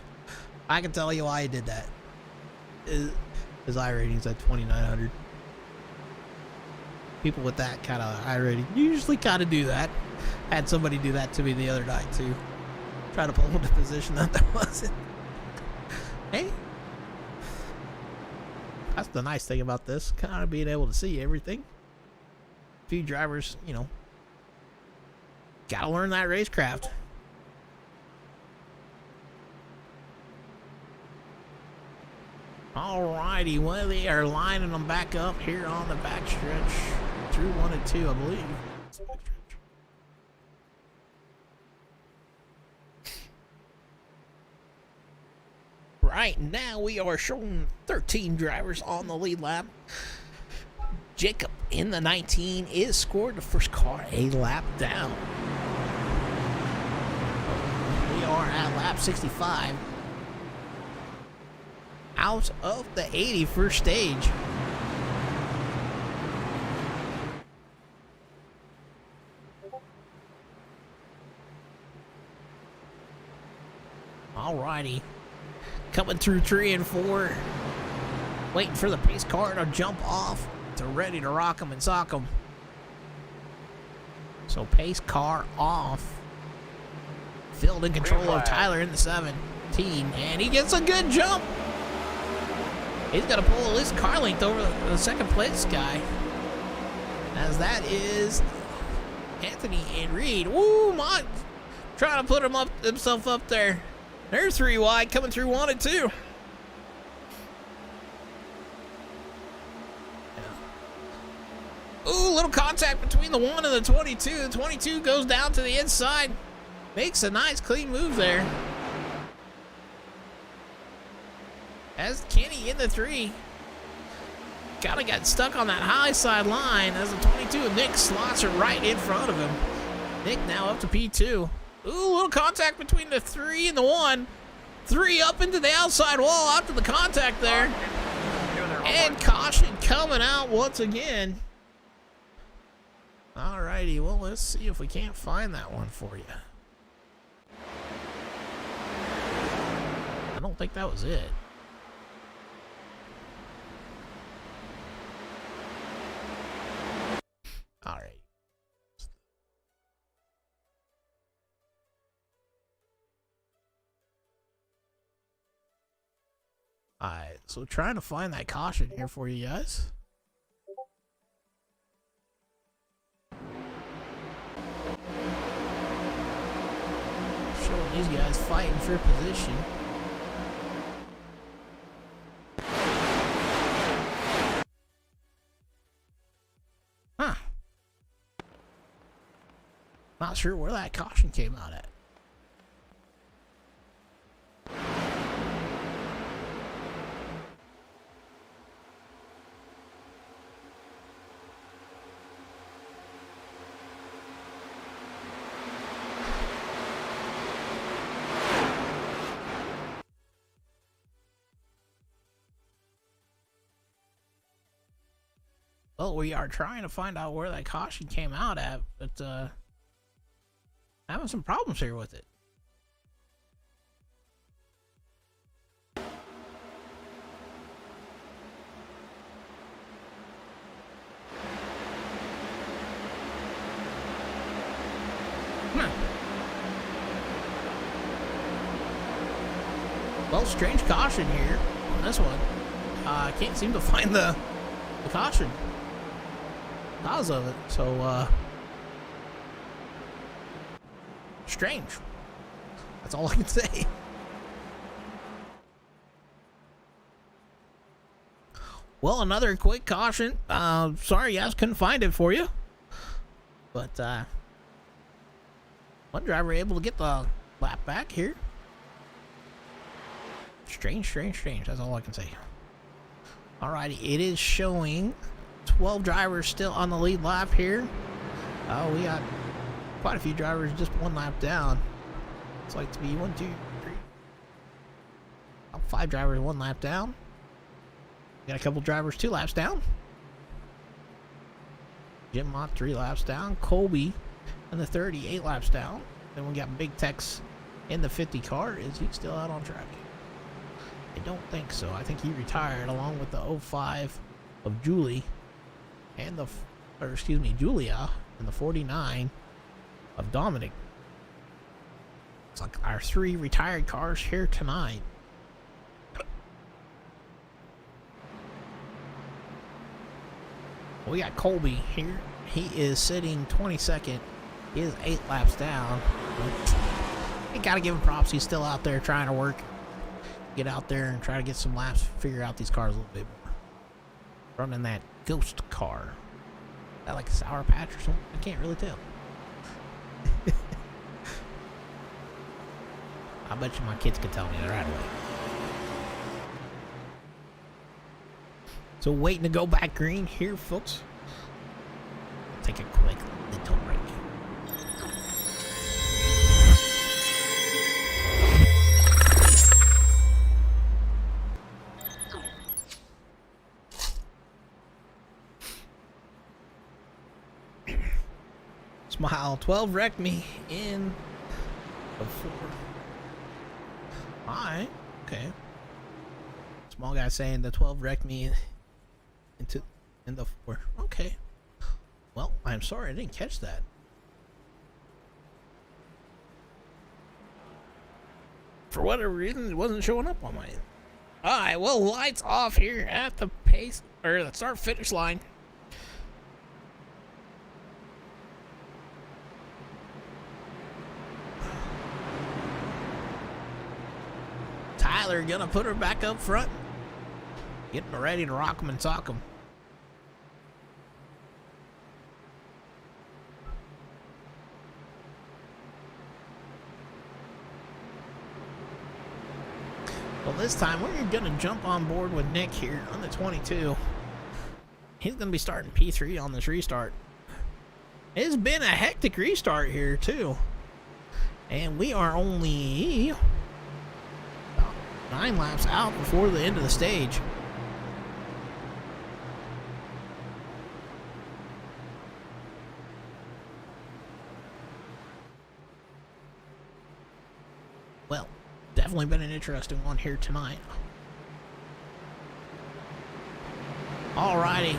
Speaker 1: I can tell you why he did that. His I rating's at 2,900. People with that kind of I rating usually kind of do that. I had somebody do that to me the other night too. Try to pull him into position that there wasn't. Hey, that's the nice thing about this, kind of being able to see everything. A few drivers, you know, gotta learn that racecraft. Alrighty, well, they are lining them back up here on the backstretch through 1 and 2, I believe. Right now, we are showing 13 drivers on the lead lap. Jacob in the 19 is scored the first car a lap down. We are at lap 65. Out of the 81st stage. Alrighty. Coming through 3 and 4. Waiting for the pace car to jump off. To ready to rock them and sock them. So pace car off. Field in control of Tyler in the 17. And he gets a good jump. He's got to pull at least car length over the second place guy. As that is Anthony and Reed. Woo, my. Trying to put himself up there. They're 3 wide coming through 1 and 2. Ooh, little contact between the 1 and the 22. The 22 goes down to the inside. Makes a nice clean move there. As Kenny in the 3. Kinda got stuck on that high side line as the 22 and Nick slots her right in front of him. Nick now up to P2. Ooh, little contact between the 3 and the 1. 3 up into the outside wall after the contact there. And caution coming out once again. Alrighty, well, let's see if we can't find that one for you. I don't think that was it. Alright. Alright, so trying to find that caution here for you guys. Showing these guys fighting for position. Huh. Not sure where that caution came out at. Well, we are trying to find out where that caution came out at, but having some problems here with it. Well, strange caution here on this one. I can't seem to find the caution cause of it, so strange. That's all I can say. Well, another quick caution. Sorry, guys, couldn't find it for you, but one driver able to get the lap back here. Strange. That's all I can say. Alrighty, it is showing 12 drivers still on the lead lap here. Oh, we got quite a few drivers just one lap down. It's like to be 1, 2, 3. About 5 drivers one lap down. Got a couple drivers 2 laps down. Jim Mott 3 laps down. Colby in the 30 8 laps down. Then we got Big Tex in the 50 car. Is he still out on track? I don't think so. I think he retired along with the 05 of Julie and Julia and the 49 of Dominic. It's like our 3 retired cars here tonight. We got Colby here. He is sitting 22nd. He is 8 laps down. You gotta give him props. He's still out there trying to work. Get out there and try to get some laps, figure out these cars a little bit more. Running that ghost car. Is that like a Sour Patch or something? I can't really tell. I bet you my kids could tell me that right away. So waiting to go back green here, folks. Take a quick little break. Smile 12 wrecked me in the 4. Alright, okay. Small guy saying the 12 wrecked me in the 4. Okay. Well, I'm sorry I didn't catch that. For whatever reason, it wasn't showing up on my end. Alright, well, lights off here at the pace or the start finish line. Tyler gonna put her back up front. Getting ready to rock 'em and sock 'em. Well, this time we're gonna jump on board with Nick here on the 22. He's gonna be starting P3 on this restart. It's been a hectic restart here too. And we are only 9 laps out before the end of the stage. Well, definitely been an interesting one here tonight. Alrighty.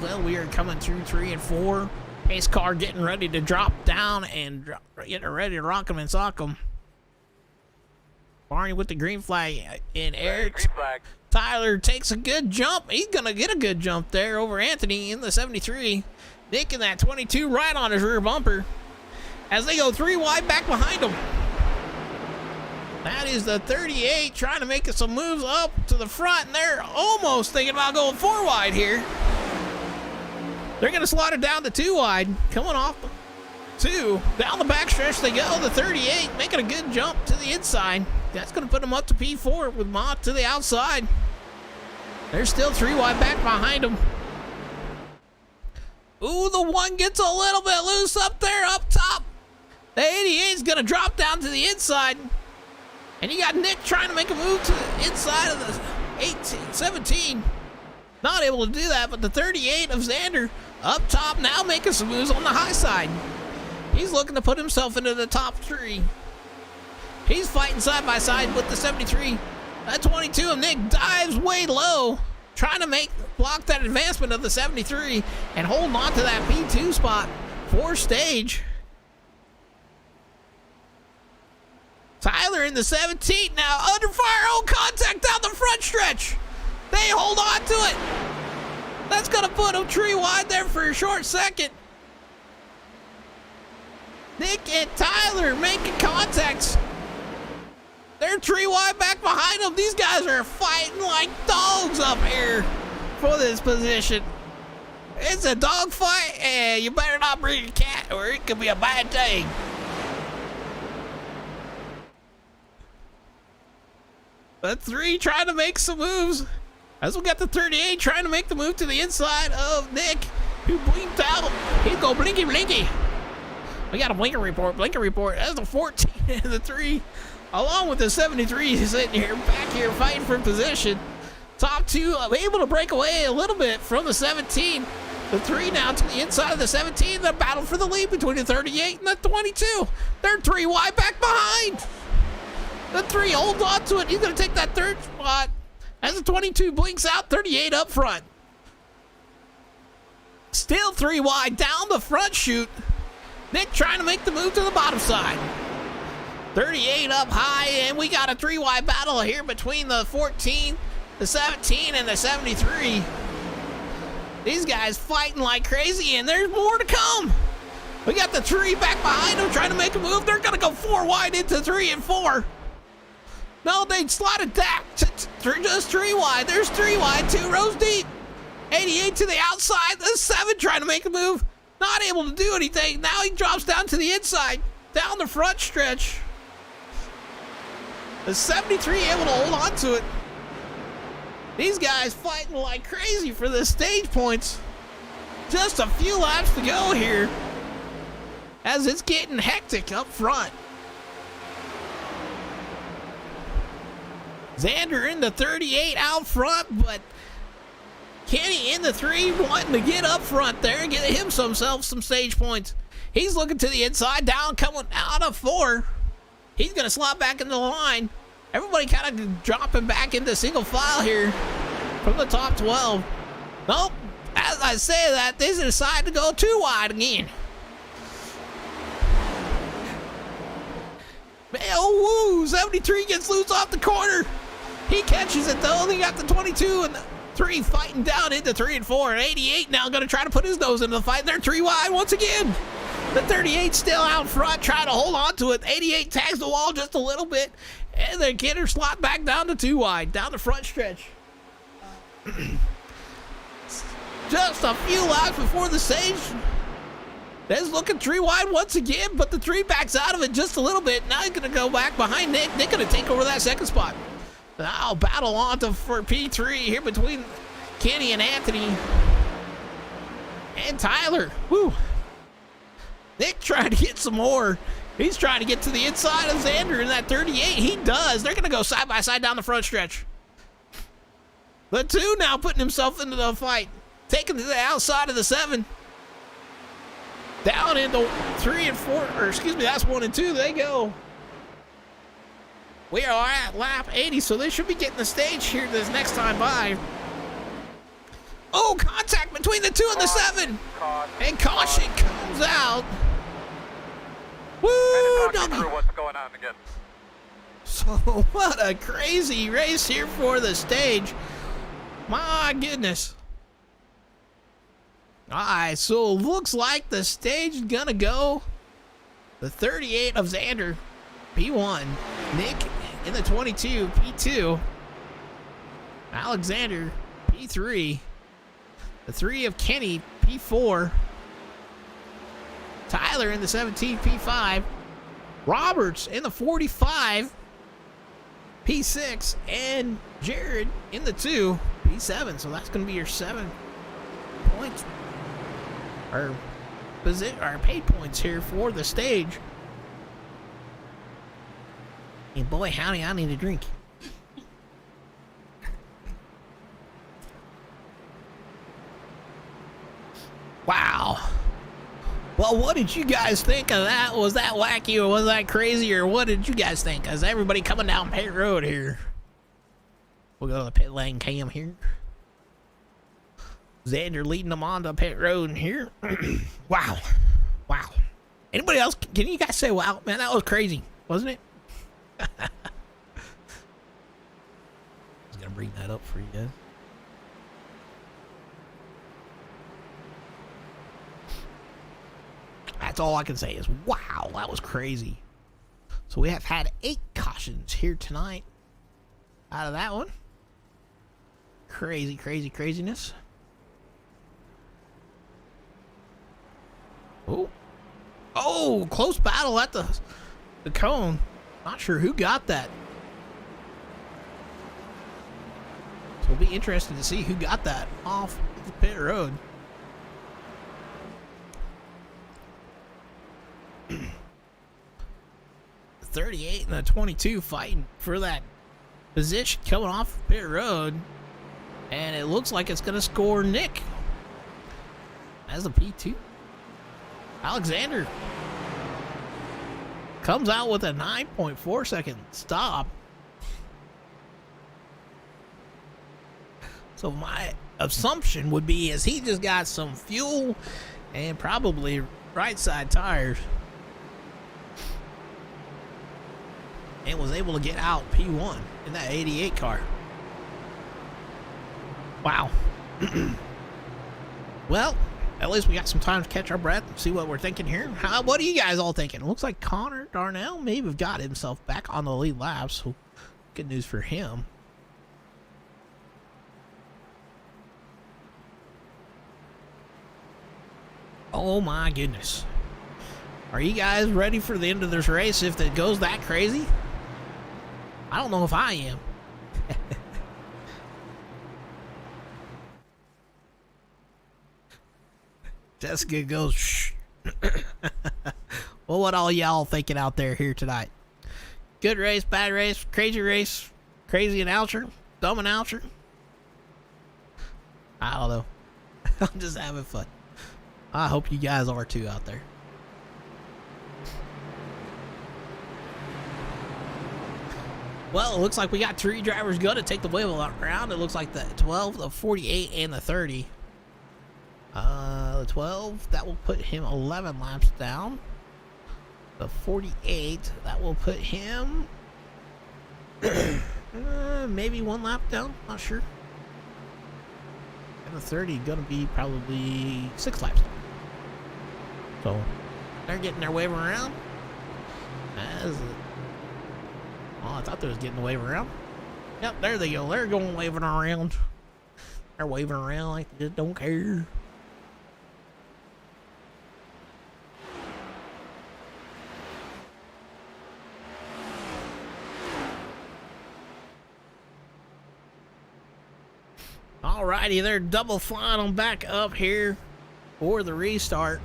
Speaker 1: Well, we are coming through 3 and 4. Pace car getting ready to drop down and getting ready to rock 'em and sock 'em. Barney with the green flag in air.
Speaker 5: Green flag.
Speaker 1: Tyler takes a good jump. He's going to get a good jump there over Anthony in the 73. Nick in that 22 right on his rear bumper as they go 3 wide back behind him. That is the 38 trying to make some moves up to the front, and they're almost thinking about going 4 wide here. They're going to slaughter down to 2 wide. Coming off 2. Down the backstretch they go. The 38 making a good jump to the inside. That's going to put them up to P4 with Mott to the outside. There's still 3 wide back behind them. Ooh, the 1 gets a little bit loose up there, up top. The 88 is going to drop down to the inside. And you got Nick trying to make a move to the inside of the 17. Not able to do that, but the 38 of Xander up top now making some moves on the high side. He's looking to put himself into the top 3. He's fighting side by side with the 73. That 22 of Nick dives way low, trying to block that advancement of the 73 and hold on to that P2 spot for stage. Tyler in the 17 now under fire. Oh, contact down the front stretch. They hold on to it. That's going to put him tree wide there for a short second. Nick and Tyler making contacts. They're tree wide back behind them. These guys are fighting like dogs up here for this position. It's a dog fight, and you better not bring a cat or it could be a bad thing. The 3 trying to make some moves. As we got the 38 trying to make the move to the inside of Nick, who blinked out. He's go blinky blinky. We got a blinker report. That's the 14 and the 3. Along with the 73 sitting here, back here fighting for position. Top 2 able to break away a little bit from the 17. The 3 now to the inside of the 17. The battle for the lead between the 38 and the 22. They're 3 wide back behind. The 3 holds on to it. He's going to take that 3rd spot. As the 22 blinks out, 38 up front. Still 3 wide down the front chute. Nick trying to make the move to the bottom side. 38 up high, and we got a 3 wide battle here between the 14, the 17, and the 73. These guys fighting like crazy, and there's more to come. We got the 3 back behind them trying to make a move. They're going to go 4 wide into 3 and 4. No, they slotted that to just 3 wide. There's 3 wide, 2 rows deep. 88 to the outside. The 7 trying to make a move. Not able to do anything. Now he drops down to the inside. Down the front stretch. The 73 able to hold on to it. These guys fighting like crazy for the stage points. Just a few laps to go here. As it's getting hectic up front. Xander in the 38 out front, but Kenny in the 3 wanting to get up front there and get himself some stage points. He's looking to the inside, down, coming out of 4. He's going to slot back into the line. Everybody kind of dropping back into single file here from the top 12. Nope. As I say that, they decide to go 2 wide again. Oh, woo! 73 gets loose off the corner. He catches it though. They got the 22 and the 3 fighting down into 3 and 4. And 88 now going to try to put his nose into the fight. They're 3 wide once again. The 38 still out front trying to hold on to it. 88 tags the wall just a little bit. And they get her slot back down to 2 wide. Down the front stretch. Just a few laps before the stage. They's looking 3 wide once again, but the 3 backs out of it just a little bit. Now he's going to go back behind Nick. Nick going to take over that 2nd spot. Now battle on for P3 here between Kenny and Anthony. And Tyler. Woo. Nick trying to get some more. He's trying to get to the inside of Xander in that 38. He does. They're going to go side by side down the front stretch. The 2 now putting himself into the fight. Taking to the outside of the 7. Down into 3 and 4, or excuse me, that's 1 and 2. They go. We are at lap 80, so they should be getting the stage here this next time by. Oh, contact between the 2 and the 7. And caution comes out. Woo, doggy.
Speaker 5: What's going on again?
Speaker 1: So, what a crazy race here for the stage. My goodness. Alright, so looks like the stage is gonna go the 38 of Xander, P1. Nick in the 22, P2. Alexander, P3. The 3 of Kenny, P4. Tyler in the 17, P5. Roberts in the 45, P6. And Jared in the 2, P7. So that's going to be your 7 points. Our paid points here for the stage. And boy, howdy, I need a drink. Wow. Well, what did you guys think of that? Was that wacky or was that crazy or what did you guys think? Is everybody coming down pit road here? We'll go to the pit lane cam here. Xander leading them on to pit road here. Wow. Wow. Anybody else? Can you guys say wow? Man, that was crazy, wasn't it? I was going to bring that up for you guys. That's all I can say is, wow, that was crazy. So we have had 8 cautions here tonight out of that one. Crazy, crazy, craziness. Oh. Oh, close battle at the cone. Not sure who got that. So it'll be interesting to see who got that off the pit road. The 38 and the 22 fighting for that position coming off pit road. And it looks like it's going to score Nick as the P2. Alexander comes out with a 9.4 second stop. So my assumption would be is he just got some fuel and probably right side tires and was able to get out P1 in that 88 car. Wow. Well, at least we got some time to catch our breath and see what we're thinking here. What are you guys all thinking? It looks like Connor Darnell may have got himself back on the lead lap, so good news for him. Oh my goodness. Are you guys ready for the end of this race if it goes that crazy? I don't know if I am. Jessica goes, shh. Well, what all y'all thinking out there here tonight? Good race, bad race, crazy announcer, dumb announcer? I don't know. I'm just having fun. I hope you guys are too out there. Well, it looks like we got 3 drivers going to take the wheel around. It looks like the 12, the 48, and the 30. The 12, that will put him 11 laps down. The 48, that will put him maybe 1 lap down, not sure. And the 30 gonna be probably 6 laps down. So they're getting their wave around. I thought they was getting the wave around. Yep, there they go. They're going waving around. They're waving around like they just don't care. Alrighty, they're double flying them back up here for the restart.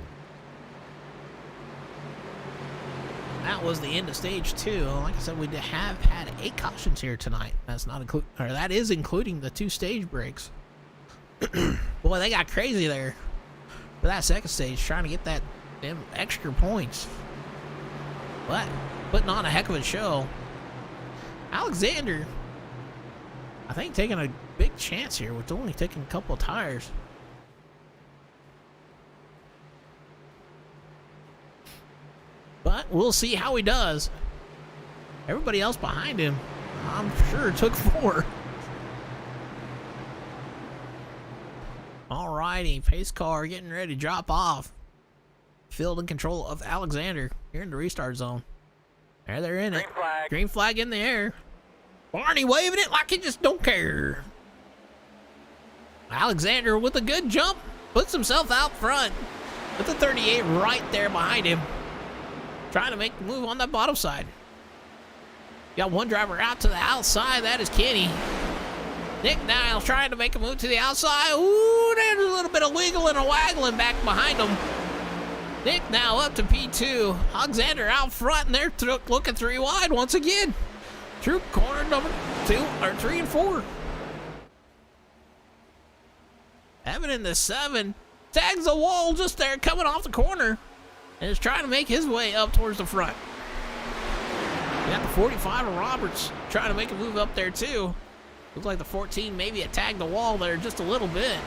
Speaker 1: That was the end of stage 2. Like I said, we have had 8 cautions here tonight. That is including the 2 stage breaks. Boy, they got crazy there for that second stage, trying to get them extra points. But putting on a heck of a show. Alexander, I think, taking a big chance here with only taking a couple of tires. But we'll see how he does. Everybody else behind him, I'm sure, took 4. Alrighty, pace car getting ready to drop off. Field in control of Alexander here in the restart zone. There they're in it.
Speaker 5: Green flag.
Speaker 1: Green flag in the air. Barney waving it like he just don't care. Alexander with a good jump puts himself out front with the 38 right there behind him, trying to make the move on that bottom side. Got one driver out to the outside. That is Kenny. Nick Niles trying to make a move to the outside. Ooh, there's a little bit of wiggling and waggling back behind him. Nick now up to P2. Alexander out front, and they're looking 3 wide once again. Through corner number 3 and 4. Evan in the 7 tags the wall just there coming off the corner and is trying to make his way up towards the front. We got the 45 of Roberts trying to make a move up there too. Looks like the 14 maybe it tagged the wall there just a little bit.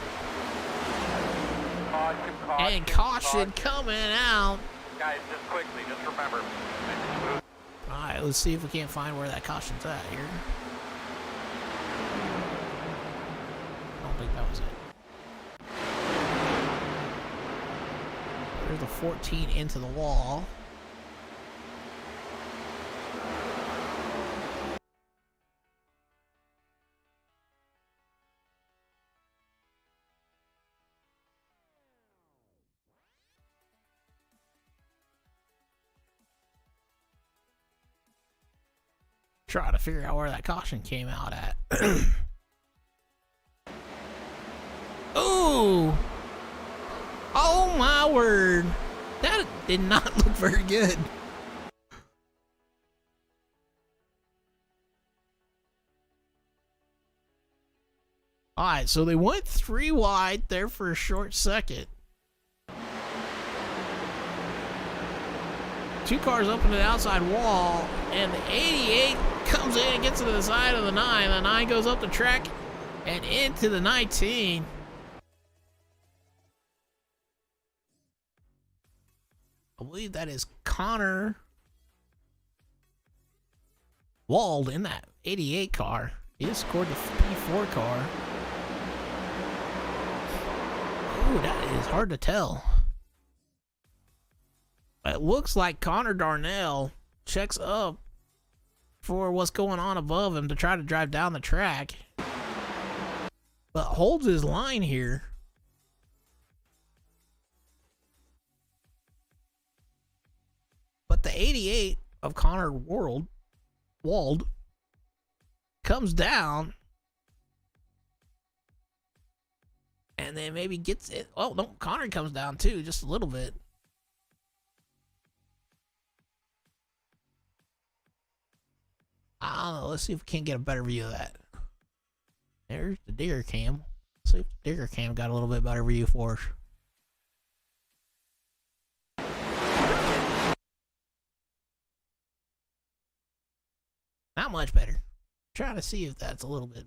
Speaker 1: And caution coming out.
Speaker 5: Guys, just quickly, just remember.
Speaker 1: Alright, let's see if we can't find where that caution's at here. I don't think that was it. There's the 14 into the wall. Try to figure out where that caution came out at. Ooh! Oh my word! That did not look very good. Alright, so they went 3 wide there for a short second. 2 cars up into the outside wall, and the 88 comes in and gets to the side of the 9. The 9 goes up the track and into the 19. I believe that is Connor Wald in that 88 car. He just scored the P4 car. Ooh, that is hard to tell. It looks like Connor Darnell checks up for what's going on above him to try to drive down the track, but holds his line here. But the 88 of Connor Wald comes down and then maybe gets it. Oh, no, Connor comes down too, just a little bit. I don't know. Let's see if we can't get a better view of that. There's the digger cam. Let's see if the digger cam got a little bit better view for us. Not much better. Trying to see if that's a little bit.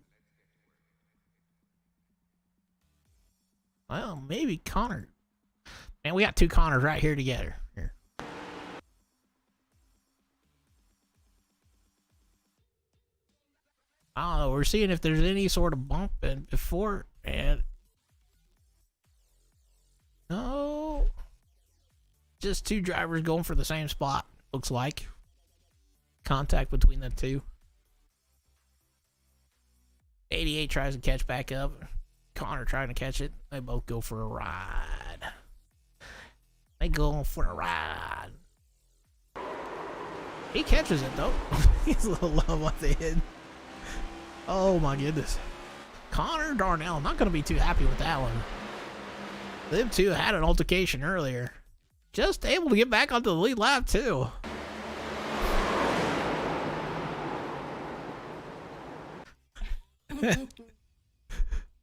Speaker 1: Well, maybe Connor. Man, we got 2 Connors right here together. Here. I don't know. We're seeing if there's any sort of bump and before and no, just 2 drivers going for the same spot. Looks like contact between the 2. 88 tries to catch back up. Connor trying to catch it. They both go for a ride. They go for a ride. He catches it though. He's a little low at the end. Oh my goodness. Connor Darnell, not going to be too happy with that one. Them 2 had an altercation earlier. Just able to get back onto the lead lap too.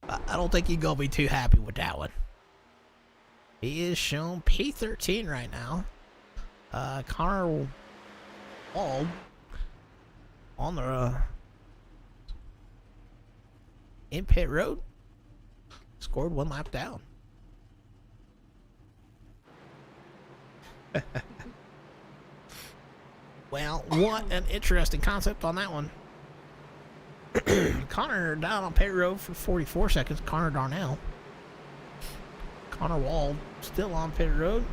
Speaker 1: I don't think he's going to be too happy with that one. He is shown P13 right now. Connor Wald on the in pit road, scored 1 lap down. Well, what an interesting concept on that one. Connor down on pit road for 44 seconds. Connor Darnell. Connor Wald still on pit road.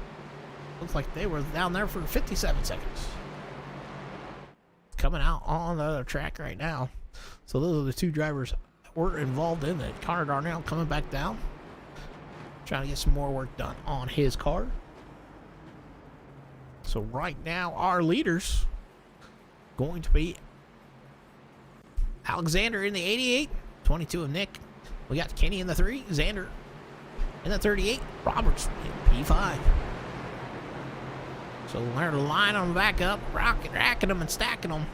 Speaker 1: Looks like they were down there for 57 seconds. Coming out on the other track right now. So those are the 2 drivers that were involved in it. Connor Darnell coming back down, trying to get some more work done on his car. So right now our leaders going to be Alexander in the 88, 22 of Nick. We got Kenny in the 3, Xander in the 38, Roberts in P5. So they're lining them back up, racking them and stacking them.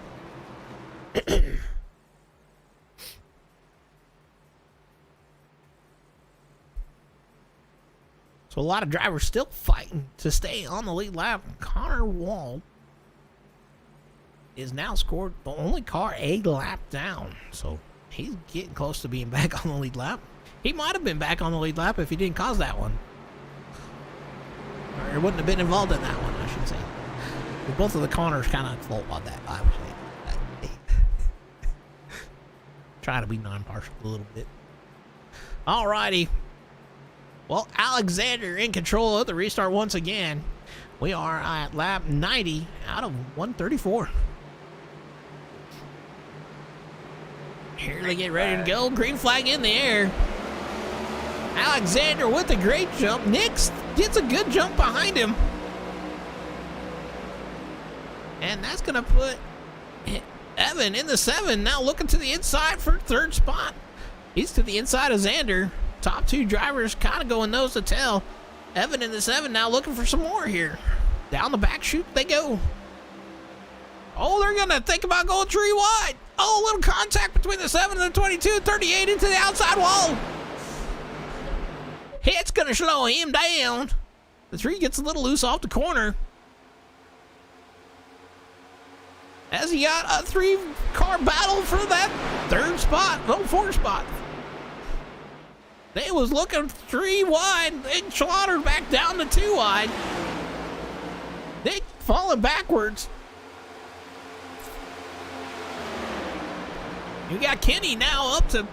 Speaker 1: So a lot of drivers still fighting to stay on the lead lap. Connor Wall is now scored the only car a lap down. So he's getting close to being back on the lead lap. He might have been back on the lead lap if he didn't cause that one. Or he wouldn't have been involved in that one, I should say. But both of the Connors kind of at fault on that, I would say. Try to be non-partial a little bit. Alrighty. Well, Alexander in control of the restart once again. We are at lap 90 out of 134. Here they get ready to go. Green flag in the air. Alexander with a great jump. Nix gets a good jump behind him. And that's going to put Evan in the 7. Now looking to the inside for third spot. He's to the inside of Xander. Top two drivers kind of going nose to tail. Evan in the 7 now looking for some more here. Down the back chute they go. Oh, they're going to think about going tree wide. Oh, a little contact between the 7 and the 22. 38 into the outside wall. It's going to slow him down. The 3 gets a little loose off the corner. As he got a 3-car battle for that third spot. No, 4th spot. They was looking 3 wide. They slaughtered back down to 2 wide. They falling backwards. You got Kenny now up to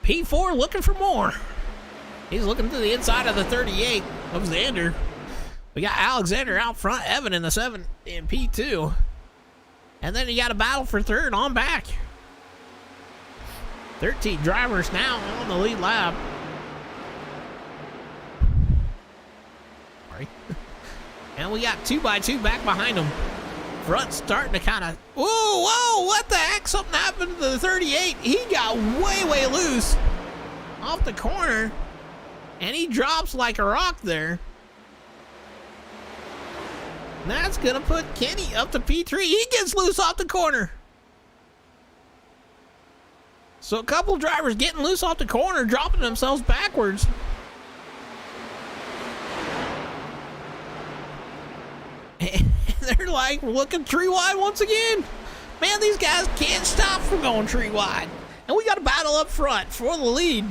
Speaker 1: P4 looking for more. He's looking to the inside of the 38 of Xander. We got Alexander out front, Evan in the 7 in P2. And then you got a battle for third on back. 13 drivers now on the lead lap. Sorry. And we got 2x2 back behind them. Front starting to kind of... Whoa, what the heck? Something happened to the 38. He got way loose off the corner. And he drops like a rock there. That's going to put Kenny up to P3. He gets loose off the corner. So a couple drivers getting loose off the corner, dropping themselves backwards. And they're like looking tree wide once again. Man, these guys can't stop from going tree wide. And we got a battle up front for the lead.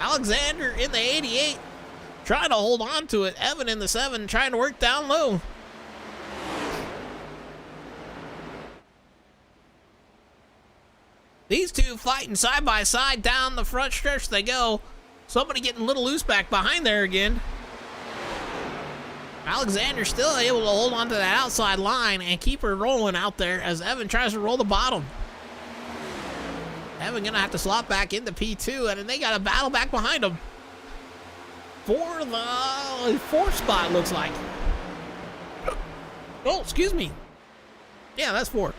Speaker 1: Alexander in the 88 trying to hold on to it. Evan in the 7 trying to work down low. These two fighting side by side down the front stretch they go. Somebody getting a little loose back behind there again. Alexander still able to hold on to that outside line and keep her rolling out there as Evan tries to roll the bottom. Evan gonna have to slot back into P2, and then they got a battle back behind them for the 4th spot, looks like. Oh, excuse me. Yeah, that's 4.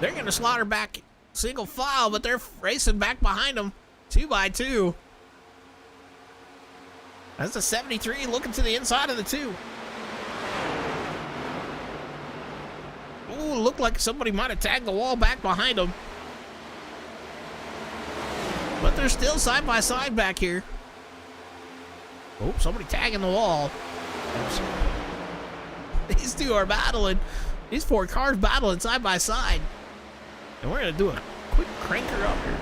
Speaker 1: They're gonna slaughter back single file, but they're racing back behind them 2x2. That's a 73 looking to the inside of the 2. Ooh, looked like somebody might have tagged the wall back behind them. But they're still side by side back here. Oh, somebody tagging the wall. These two are battling. These 4 cars battling side by side. And we're going to do a quick cranker up here.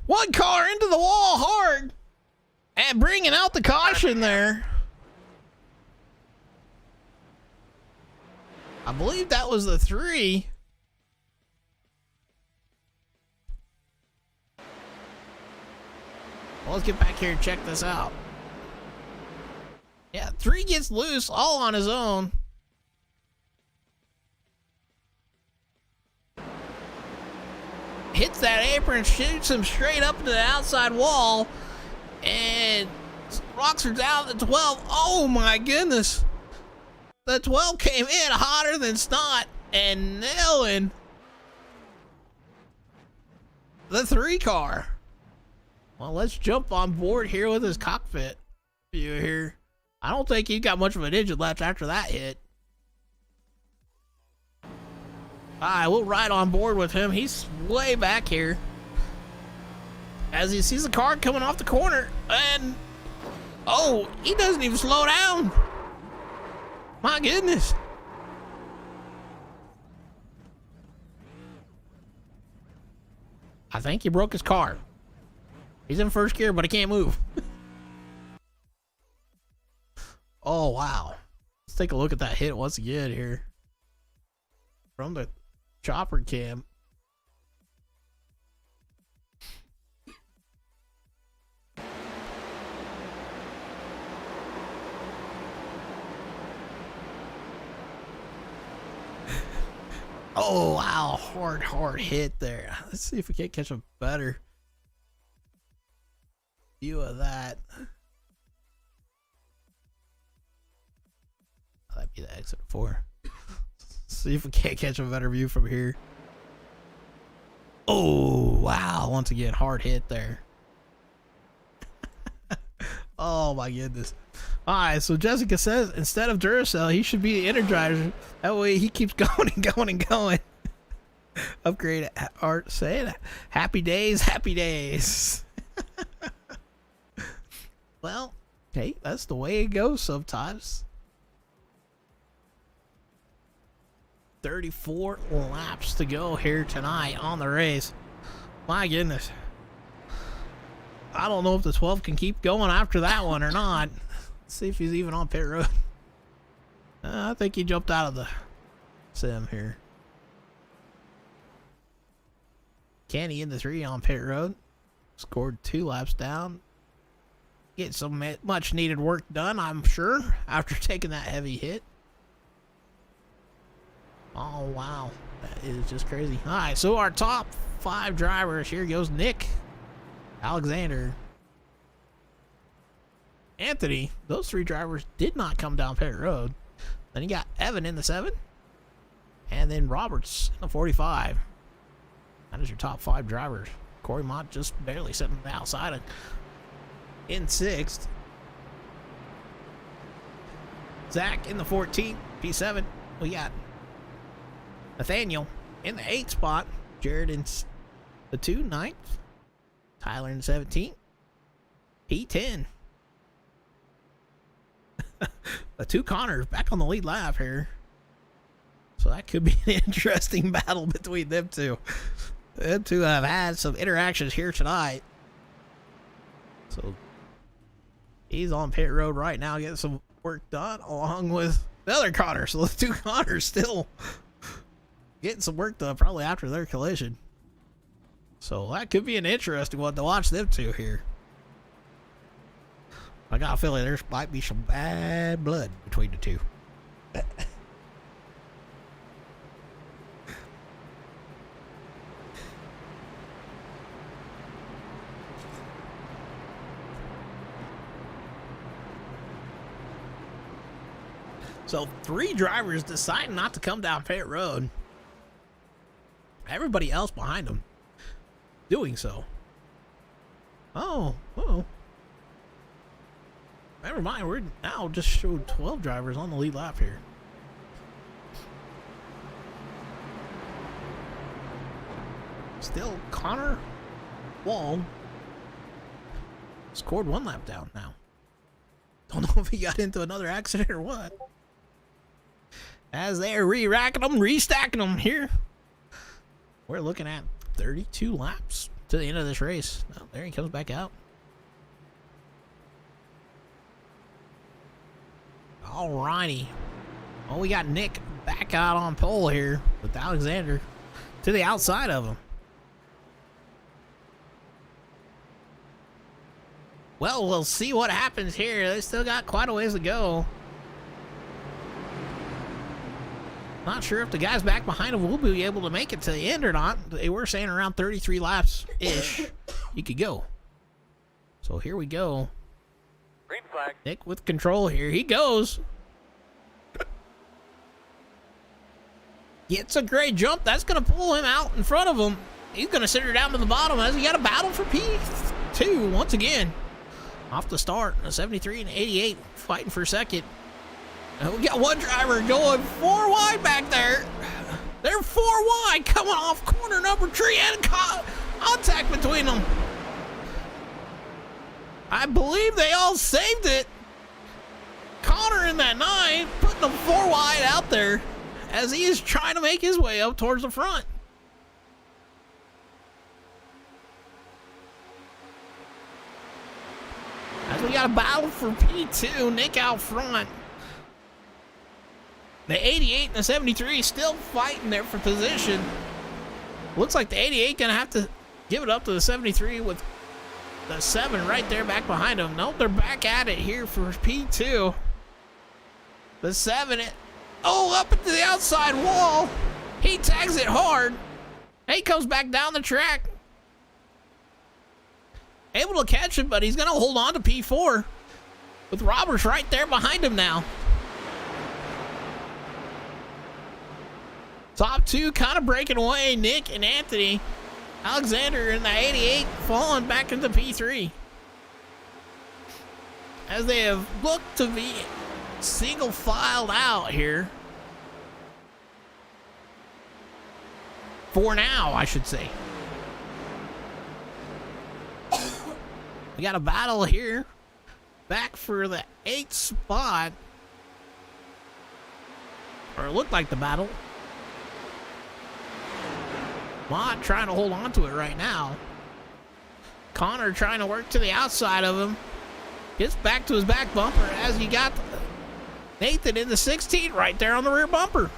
Speaker 1: One car into the wall hard and bringing out the caution there. I believe that was the 3. Well, let's get back here and check this out. Yeah, 3 gets loose all on his own. Hits that apron, shoots him straight up to the outside wall, and rocks her down to 12. Oh my goodness. The 12 came in hotter than snot and nailing the 3 car. Well, let's jump on board here with his cockpit view here. I don't think he got much of an engine left after that hit. Alright, we'll ride on board with him. He's way back here. As he sees the car coming off the corner, and oh, he doesn't even slow down. My goodness. I think he broke his car. He's in first gear, but he can't move. Oh, wow. Let's take a look at that hit once again here. From the chopper cam. Oh, wow. Hard hit there. Let's see if we can't catch a better view of that. That'd be the exit 4. See if we can't catch a better view from here. Oh, wow. Once again, hard hit there. Oh, my goodness. All right, so Jessica says instead of Duracell, he should be the Energizer. That way he keeps going and going and going. Upgrade art saying, happy days, happy days. Well, hey, that's the way it goes sometimes. 34 laps to go here tonight on the race. My goodness. I don't know if the 12 can keep going after that one or not. Let's see if he's even on pit road. I think he jumped out of the sim here. Kenny in the 3 on pit road. Scored 2 laps down. Get some much needed work done, I'm sure, after taking that heavy hit. Oh, wow. That is just crazy. All right, so our top 5 drivers. Here goes Nick, Alexander, Anthony. Those 3 drivers did not come down pit road. Then you got Evan in the 7. And then Roberts in the 45. That is your top 5 drivers. Corey Mott just barely sitting on the outside of in 6th. Zach in the 14th, P7. We got Nathaniel in the 8th spot. Jared in the 2, 9th. Tyler in the 17th. P10. The 2 Connors back on the lead lap here. So that could be an interesting battle between them two. Them two have had some interactions here tonight. So he's on pit road right now getting some work done along with the other Connor. So the 2 Connors still getting some work done probably after their collision. So that could be an interesting one to watch them two here. I got a feeling there might be some bad blood between the 2. So 3 drivers deciding not to come down pit road. Everybody else behind them doing so. Oh. Never mind, we're now just showed 12 drivers on the lead lap here. Still Connor Wall scored 1 lap down now. Don't know if he got into another accident or what. As they're re-racking them, restacking them here. We're looking at 32 laps to the end of this race. Oh, there he comes back out. Alrighty. Well, we got Nick back out on pole here with Alexander to the outside of him. Well, we'll see what happens here. They still got quite a ways to go. Not sure if the guys back behind him will be able to make it to the end or not. They were saying around 33 laps-ish you could go. So here we go.
Speaker 5: Green flag.
Speaker 1: Nick with control here. He goes. Gets a great jump. That's going to pull him out in front of him. He's going to sit her down to the bottom as he got a battle for P2 once again. Off the start, a 73 and 88 fighting for second. And we got one driver going 4 wide back there. They're 4 wide coming off corner number 3 and contact between them. I believe they all saved it. Connor in that 9 putting them 4 wide out there as he is trying to make his way up towards the front. As we got a battle for P2, Nick out front. The 88 and the 73 still fighting there for position. Looks like the 88 gonna have to give it up to the 73 with the 7 right there back behind him. Nope, they're back at it here for P2. The 7, up into the outside wall. He tags it hard. He comes back down the track. Able to catch it, but he's gonna hold on to P4 with Roberts right there behind him now. Top 2 kind of breaking away, Nick and Anthony. Alexander in the 88 falling back into P3. As they have looked to be single filed out here. For now, I should say. We got a battle here. Back for the 8th spot. Or it looked like the battle. Mott trying to hold on to it right now. Connor trying to work to the outside of him. Gets back to his back bumper as you got Nathan in the 16 right there on the rear bumper.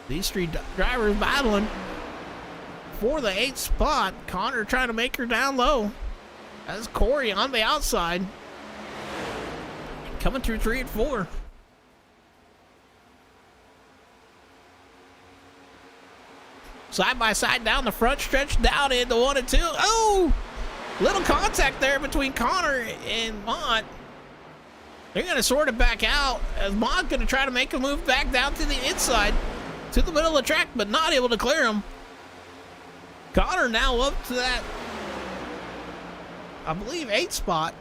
Speaker 1: These 3 drivers battling for the 8th spot. Connor trying to make her down low. As Corey on the outside. Coming through 3 and 4. Side by side down the front stretch, down into 1 and 2. Oh! Little contact there between Connor and Mott. They're going to sort it back out as Mott's going to try to make a move back down to the inside, to the middle of the track, but not able to clear him. Connor now up to that, I believe, 8th spot.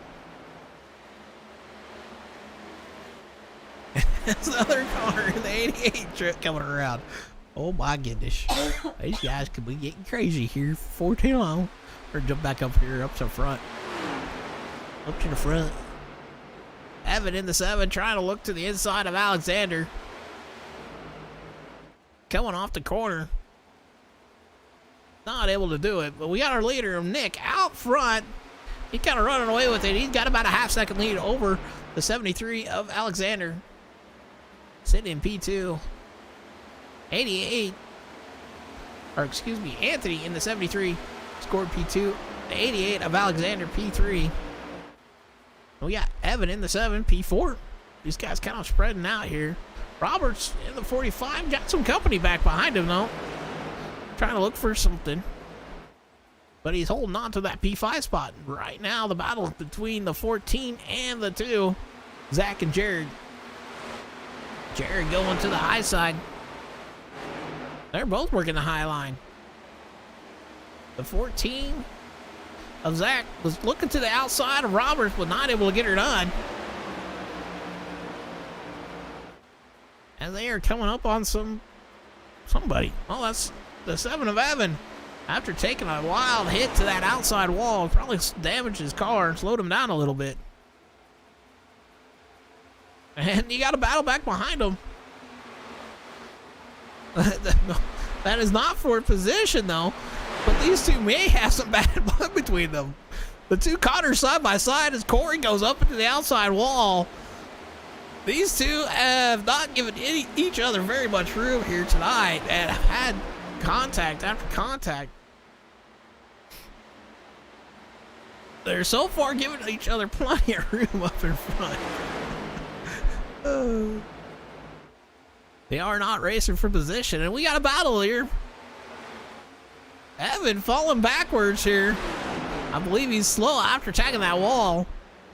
Speaker 1: That's another Connor in the 88 trip coming around. Oh my goodness. These guys could be getting crazy here for too long. Or jump back up here, up to the front. Up to the front. Evan in the 7 trying to look to the inside of Alexander. Coming off the corner. Not able to do it, but we got our leader, Nick, out front. He's kind of running away with it. He's got about a half-second lead over the 73 of Alexander. Sitting in P2. 88, or excuse me, Anthony in the 73 scored P2. The 88 of Alexander, P3. We got Evan in the 7, P4. These guys kind of spreading out here. Roberts in the 45, got some company back behind him though. Trying to look for something. But he's holding on to that P5 spot. Right now, the battle between the 14 and the 2, Zach and Jared. Jared going to the high side. They're both working the high line. The 14 of Zach was looking to the outside of Roberts, but not able to get her done. And they are coming up on somebody. Oh, that's the 7 of Evan. After taking a wild hit to that outside wall, probably damaged his car and slowed him down a little bit. And you got a battle back behind him. That is not for position, though. But these two may have some bad blood between them. The 2 Connors side by side as Corey goes up into the outside wall. These 2 have not given each other very much room here tonight and have had contact after contact. They're so far giving each other plenty of room up in front. They are not racing for position, and we got a battle here. Evan falling backwards here. I believe he's slow after tagging that wall.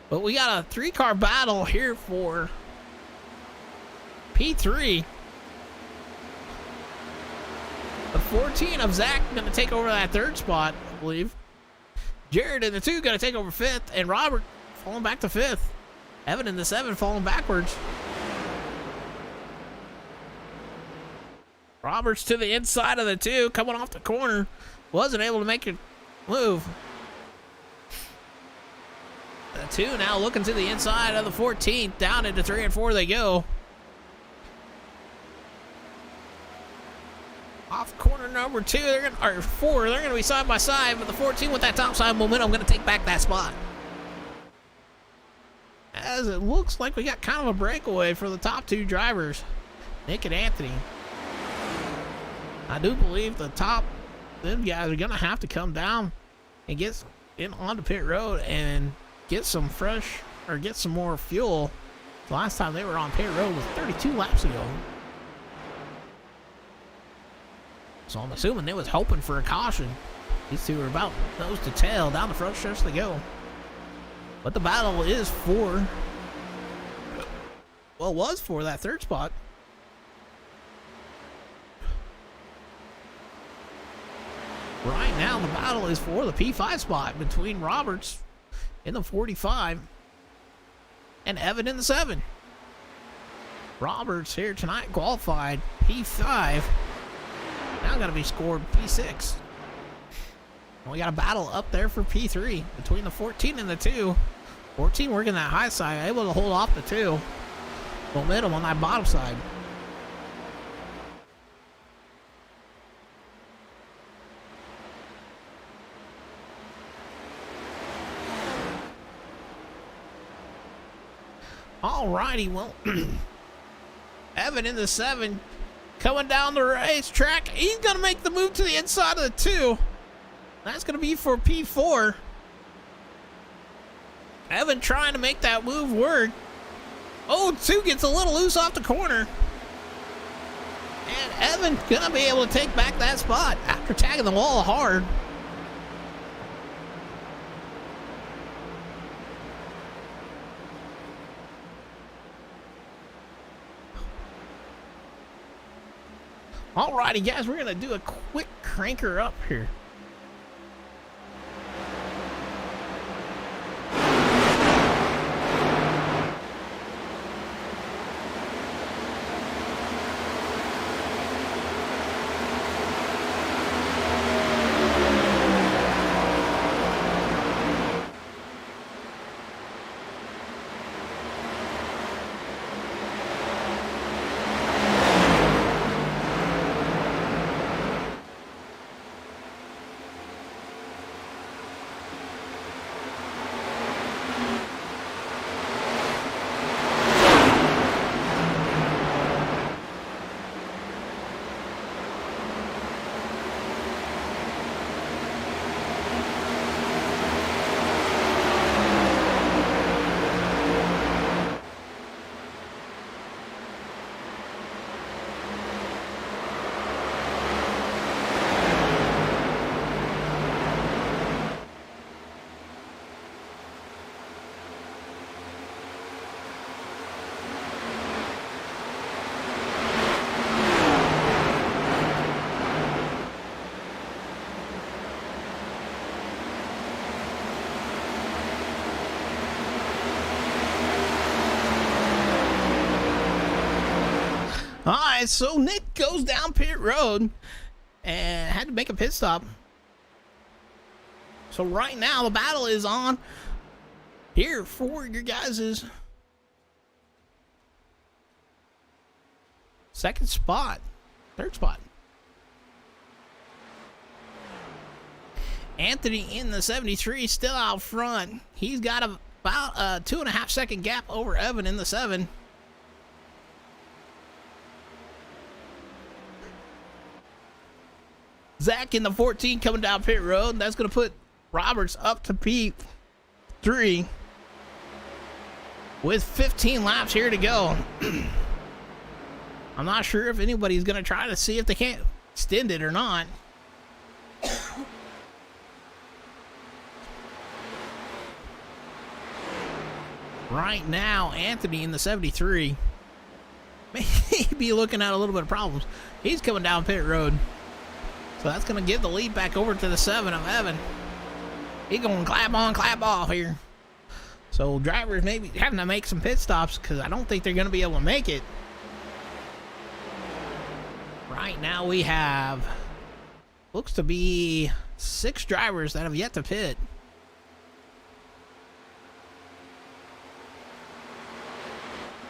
Speaker 1: But we got a 3-car battle here for P3. The 14 of Zach going to take over that 3rd spot, I believe. Jared in the 2 going to take over 5th, and Robert falling back to 5th. Evan in the 7 falling backwards. Roberts to the inside of the 2, coming off the corner. Wasn't able to make a move. The 2 now looking to the inside of the 14th. Down into 3 and 4 they go. Off corner number 2, or 4, they're gonna be side by side, but the 14 with that top side momentum gonna take back that spot. As it looks like we got kind of a breakaway for the top 2 drivers, Nick and Anthony. I do believe them guys are gonna have to come down and get in onto pit road and get some more fuel. The last time they were on pit road was 32 laps ago. So I'm assuming they was hoping for a caution. These 2 are about nose to tail. Down the front stretch they go. But the battle is was for that 3rd spot. Right now, the battle is for the P5 spot between Roberts in the 45 and Evan in the 7. Roberts here tonight qualified P5. Now got to be scored P6. And we got a battle up there for P3 between the 14 and the 2. 14 working that high side, able to hold off the 2. Momentum on that bottom side. Alrighty, well, Evan in the 7 coming down the racetrack. He's going to make the move to the inside of the 2. That's going to be for P4. Evan trying to make that move work. Oh, 2 gets a little loose off the corner. And Evan going to be able to take back that spot after tagging the wall hard. Alrighty, guys, we're going to do a quick cranker up here. All right, so Nick goes down pit road and had to make a pit stop. So right now the battle is on here for your guys' second spot, third spot. Anthony in the 73 still out front. He's got about a 2.5 second gap over Evan in the 7. Zach in the 14 coming down pit road. That's going to put Roberts up to 73 with 15 laps here to go. I'm not sure if anybody's going to try to see if they can't extend it or not. Right now, Anthony in the 73 may be looking at a little bit of problems. He's coming down pit road. So that's going to give the lead back over to the 7 of Evan. He's going clap on, clap off here. So drivers may be having to make some pit stops because I don't think they're going to be able to make it. Right now we have, looks to be 6 drivers that have yet to pit.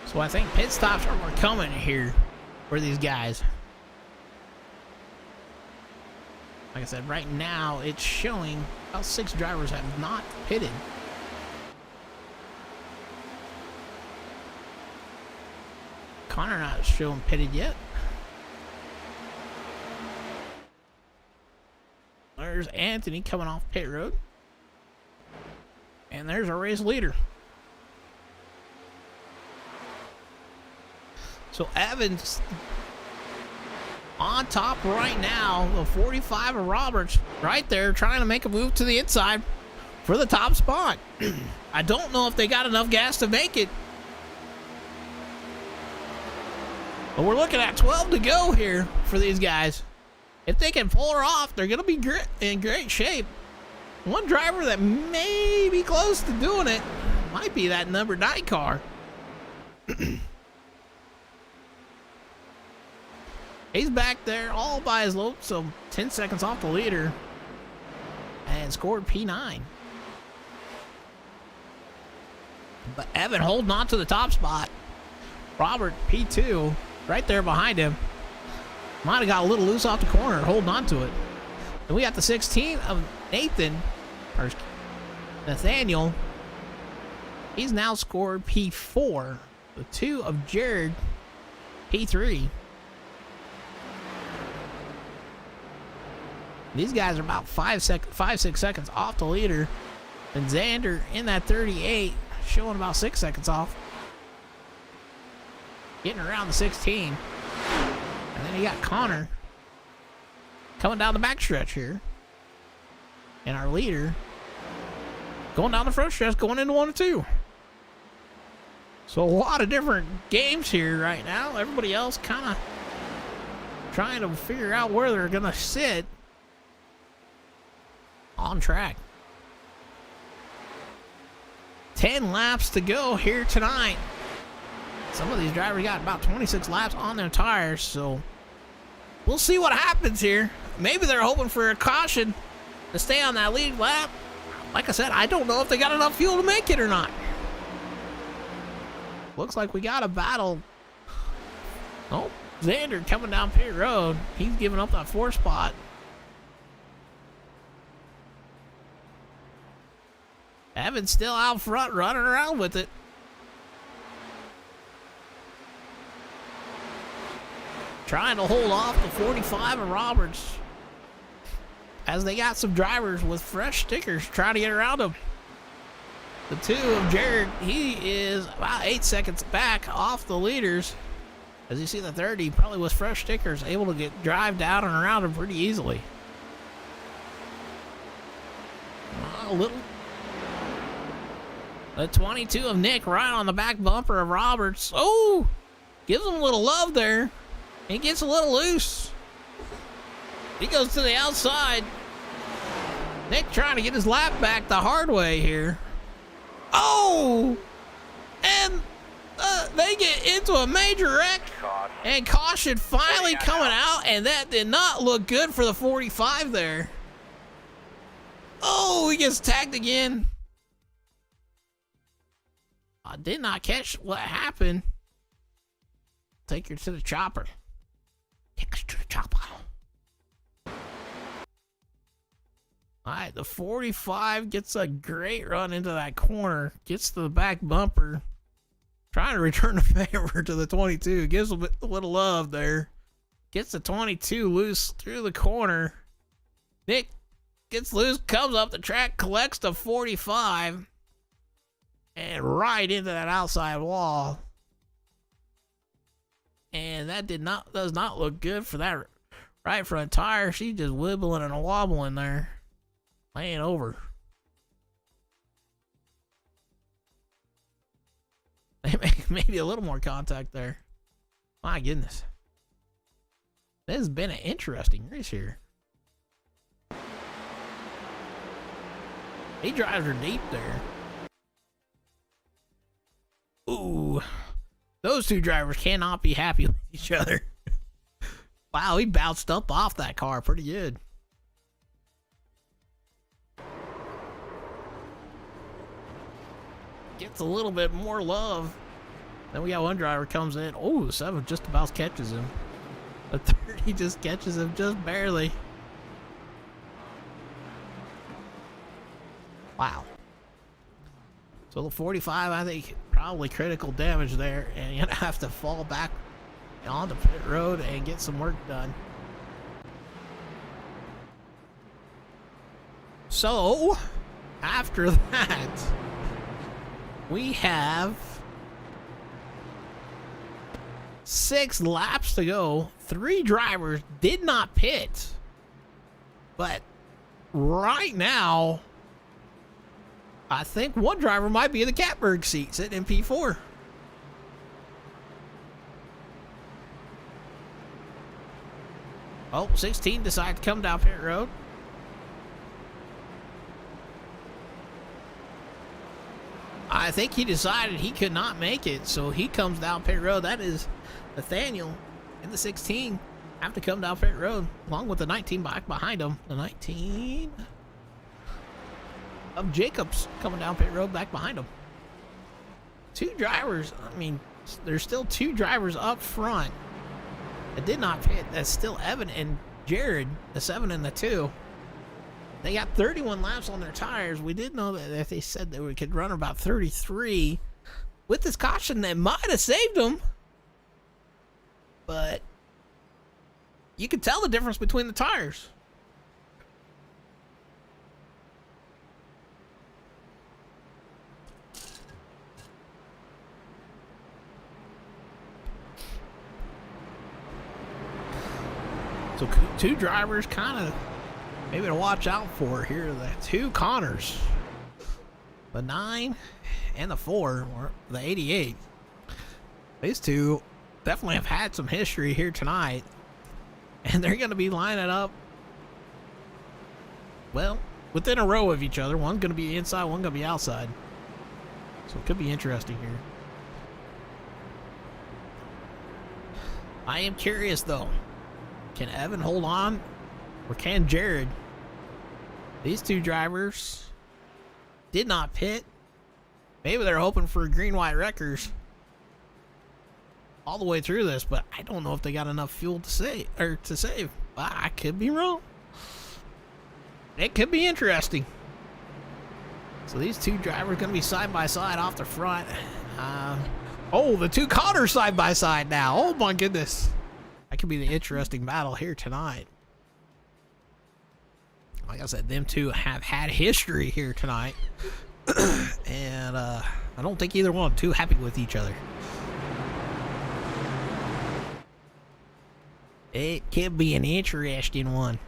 Speaker 1: So I think pit stops are coming here for these guys. Like I said, right now it's showing about 6 drivers have not pitted. Connor not showing pitted yet. There's Anthony coming off pit road. And there's our race leader. So Evans on top right now, the 45 of Roberts right there trying to make a move to the inside for the top spot. I don't know if they got enough gas to make it. But we're looking at 12 to go here for these guys. If they can pull her off, they're going to be in great shape. One driver that may be close to doing it might be that number 9 car. He's back there all by his lope, so 10 seconds off the leader. And scored P9. But Evan holding on to the top spot. Robert, P2, right there behind him. Might have got a little loose off the corner, holding on to it. And we got the 16 of Nathan, or Nathaniel. He's now scored P4. The 2 of Jared, P3. These guys are about 5-6 seconds off the leader. And Xander in that 38, showing about 6 seconds off. Getting around the 16. And then you got Connor coming down the backstretch here. And our leader going down the front stretch, going into 1 and 2. So a lot of different games here right now. Everybody else kind of trying to figure out where they're going to sit on track. 10 laps to go here tonight. Some of these drivers got about 26 laps on their tires, so we'll see what happens here. Maybe they're hoping for a caution to stay on that lead lap. Like I said, I don't know if they got enough fuel to make it or not. Looks like we got a battle. Oh, Xander coming down pit road. He's giving up that 4 spot. Evan's still out front running around with it. Trying to hold off the 45 of Roberts. As they got some drivers with fresh stickers trying to get around him. The 2 of Jared, he is about 8 seconds back off the leaders. As you see the 30, probably with fresh stickers, able to drive down and around him pretty easily. A little. The 22 of Nick right on the back bumper of Roberts. Oh, gives him a little love there. He gets a little loose. He goes to the outside. Nick trying to get his lap back the hard way here. Oh! And they get into a major wreck. And caution finally coming out. And that did not look good for the 45 there. Oh, he gets tagged again. I did not catch what happened. Take her to the chopper. Take her to the chopper. Alright, the 45 gets a great run into that corner. Gets to the back bumper. Trying to return the favor to the 22. Gives a little love there. Gets the 22 loose through the corner. Nick gets loose, comes up the track, collects the 45. and right into that outside wall. And that does not look good for that right front tire. She's just wibbling and wobbling there, laying over. Maybe a little more contact there. My goodness. This has been an interesting race here. He drives her deep there. Ooh. Those two drivers cannot be happy with each other. Wow, he bounced up off that car pretty good. Gets a little bit more love. Then we got one driver comes in. Oh, the 7 just about catches him. The 30 just catches him just barely. Wow. So the 45, I think, probably critical damage there, and you're gonna have to fall back on the pit road and get some work done. So, after that, we have 6 laps to go. 3 drivers did not pit, but right now, I think one driver might be in the catbird seat, sitting in P4. Oh, 16 decided to come down pit road. I think he decided he could not make it, so he comes down pit road. That is Nathaniel in the 16. Have to come down pit road, along with the 19 back behind him. The 19 of Jacobs coming down pit road back behind him. 2 drivers. I mean, there's still 2 drivers up front that did not pit. That's still Evan and Jared, the 7 and the 2. They got 31 laps on their tires. We did know that they said that we could run about 33. With this caution, that might have saved them. But you can tell the difference between the tires. So 2 drivers kind of maybe to watch out for here. The 2 Connors, the 9 and the 4, or the 88. These 2 definitely have had some history here tonight, and they're going to be lining up, well, within a row of each other. One's going to be inside, one going to be outside. So it could be interesting here. I am curious though. Can Evan hold on, or can Jared? These 2 drivers did not pit. Maybe they're hoping for green-white wreckers all the way through this, but I don't know if they got enough fuel to save. I could be wrong. It could be interesting. So these 2 drivers going to be side by side off the front. Oh, the 2 Connors side by side now. Oh my goodness. That could be the interesting battle here tonight. Like I said, them 2 have had history here tonight. And I don't think either one too happy with each other. It could be an interesting one.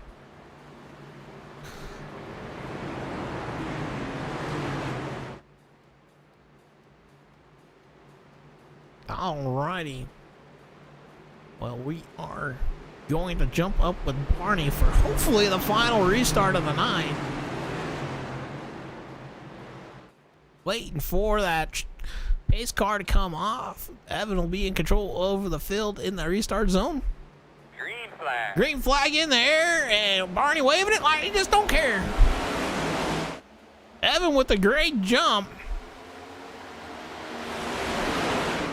Speaker 1: Alrighty. Well, we are going to jump up with Barney for hopefully the final restart of the night. Waiting for that pace car to come off. Evan will be in control over the field in the restart zone.
Speaker 5: Green flag.
Speaker 1: Green flag in the air, and Barney waving it like he just don't care. Evan with a great jump.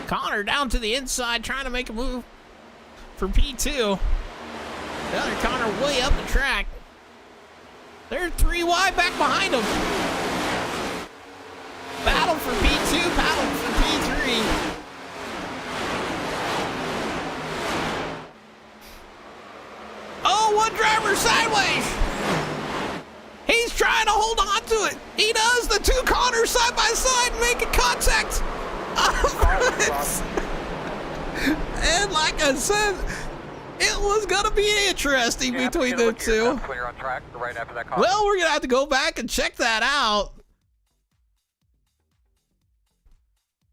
Speaker 1: Connor down to the inside trying to make a move for P2. The other Connor way up the track. They're 3 wide back behind him. Battle for P2, battle for P3. Oh, one driver sideways. He's trying to hold on to it. He does. The two Connors side by side making contact. And like I said, it was going to be interesting between the two.
Speaker 5: Clear on track right after that call.
Speaker 1: Well, we're going to have to go back and check that out.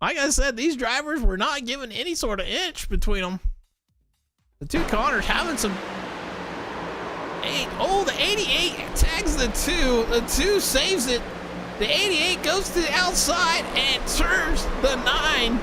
Speaker 1: Like I said, these drivers were not given any sort of inch between them. The two Connors having some... the 88 tags the 2. The 2 saves it. The 88 goes to the outside and turns the 9.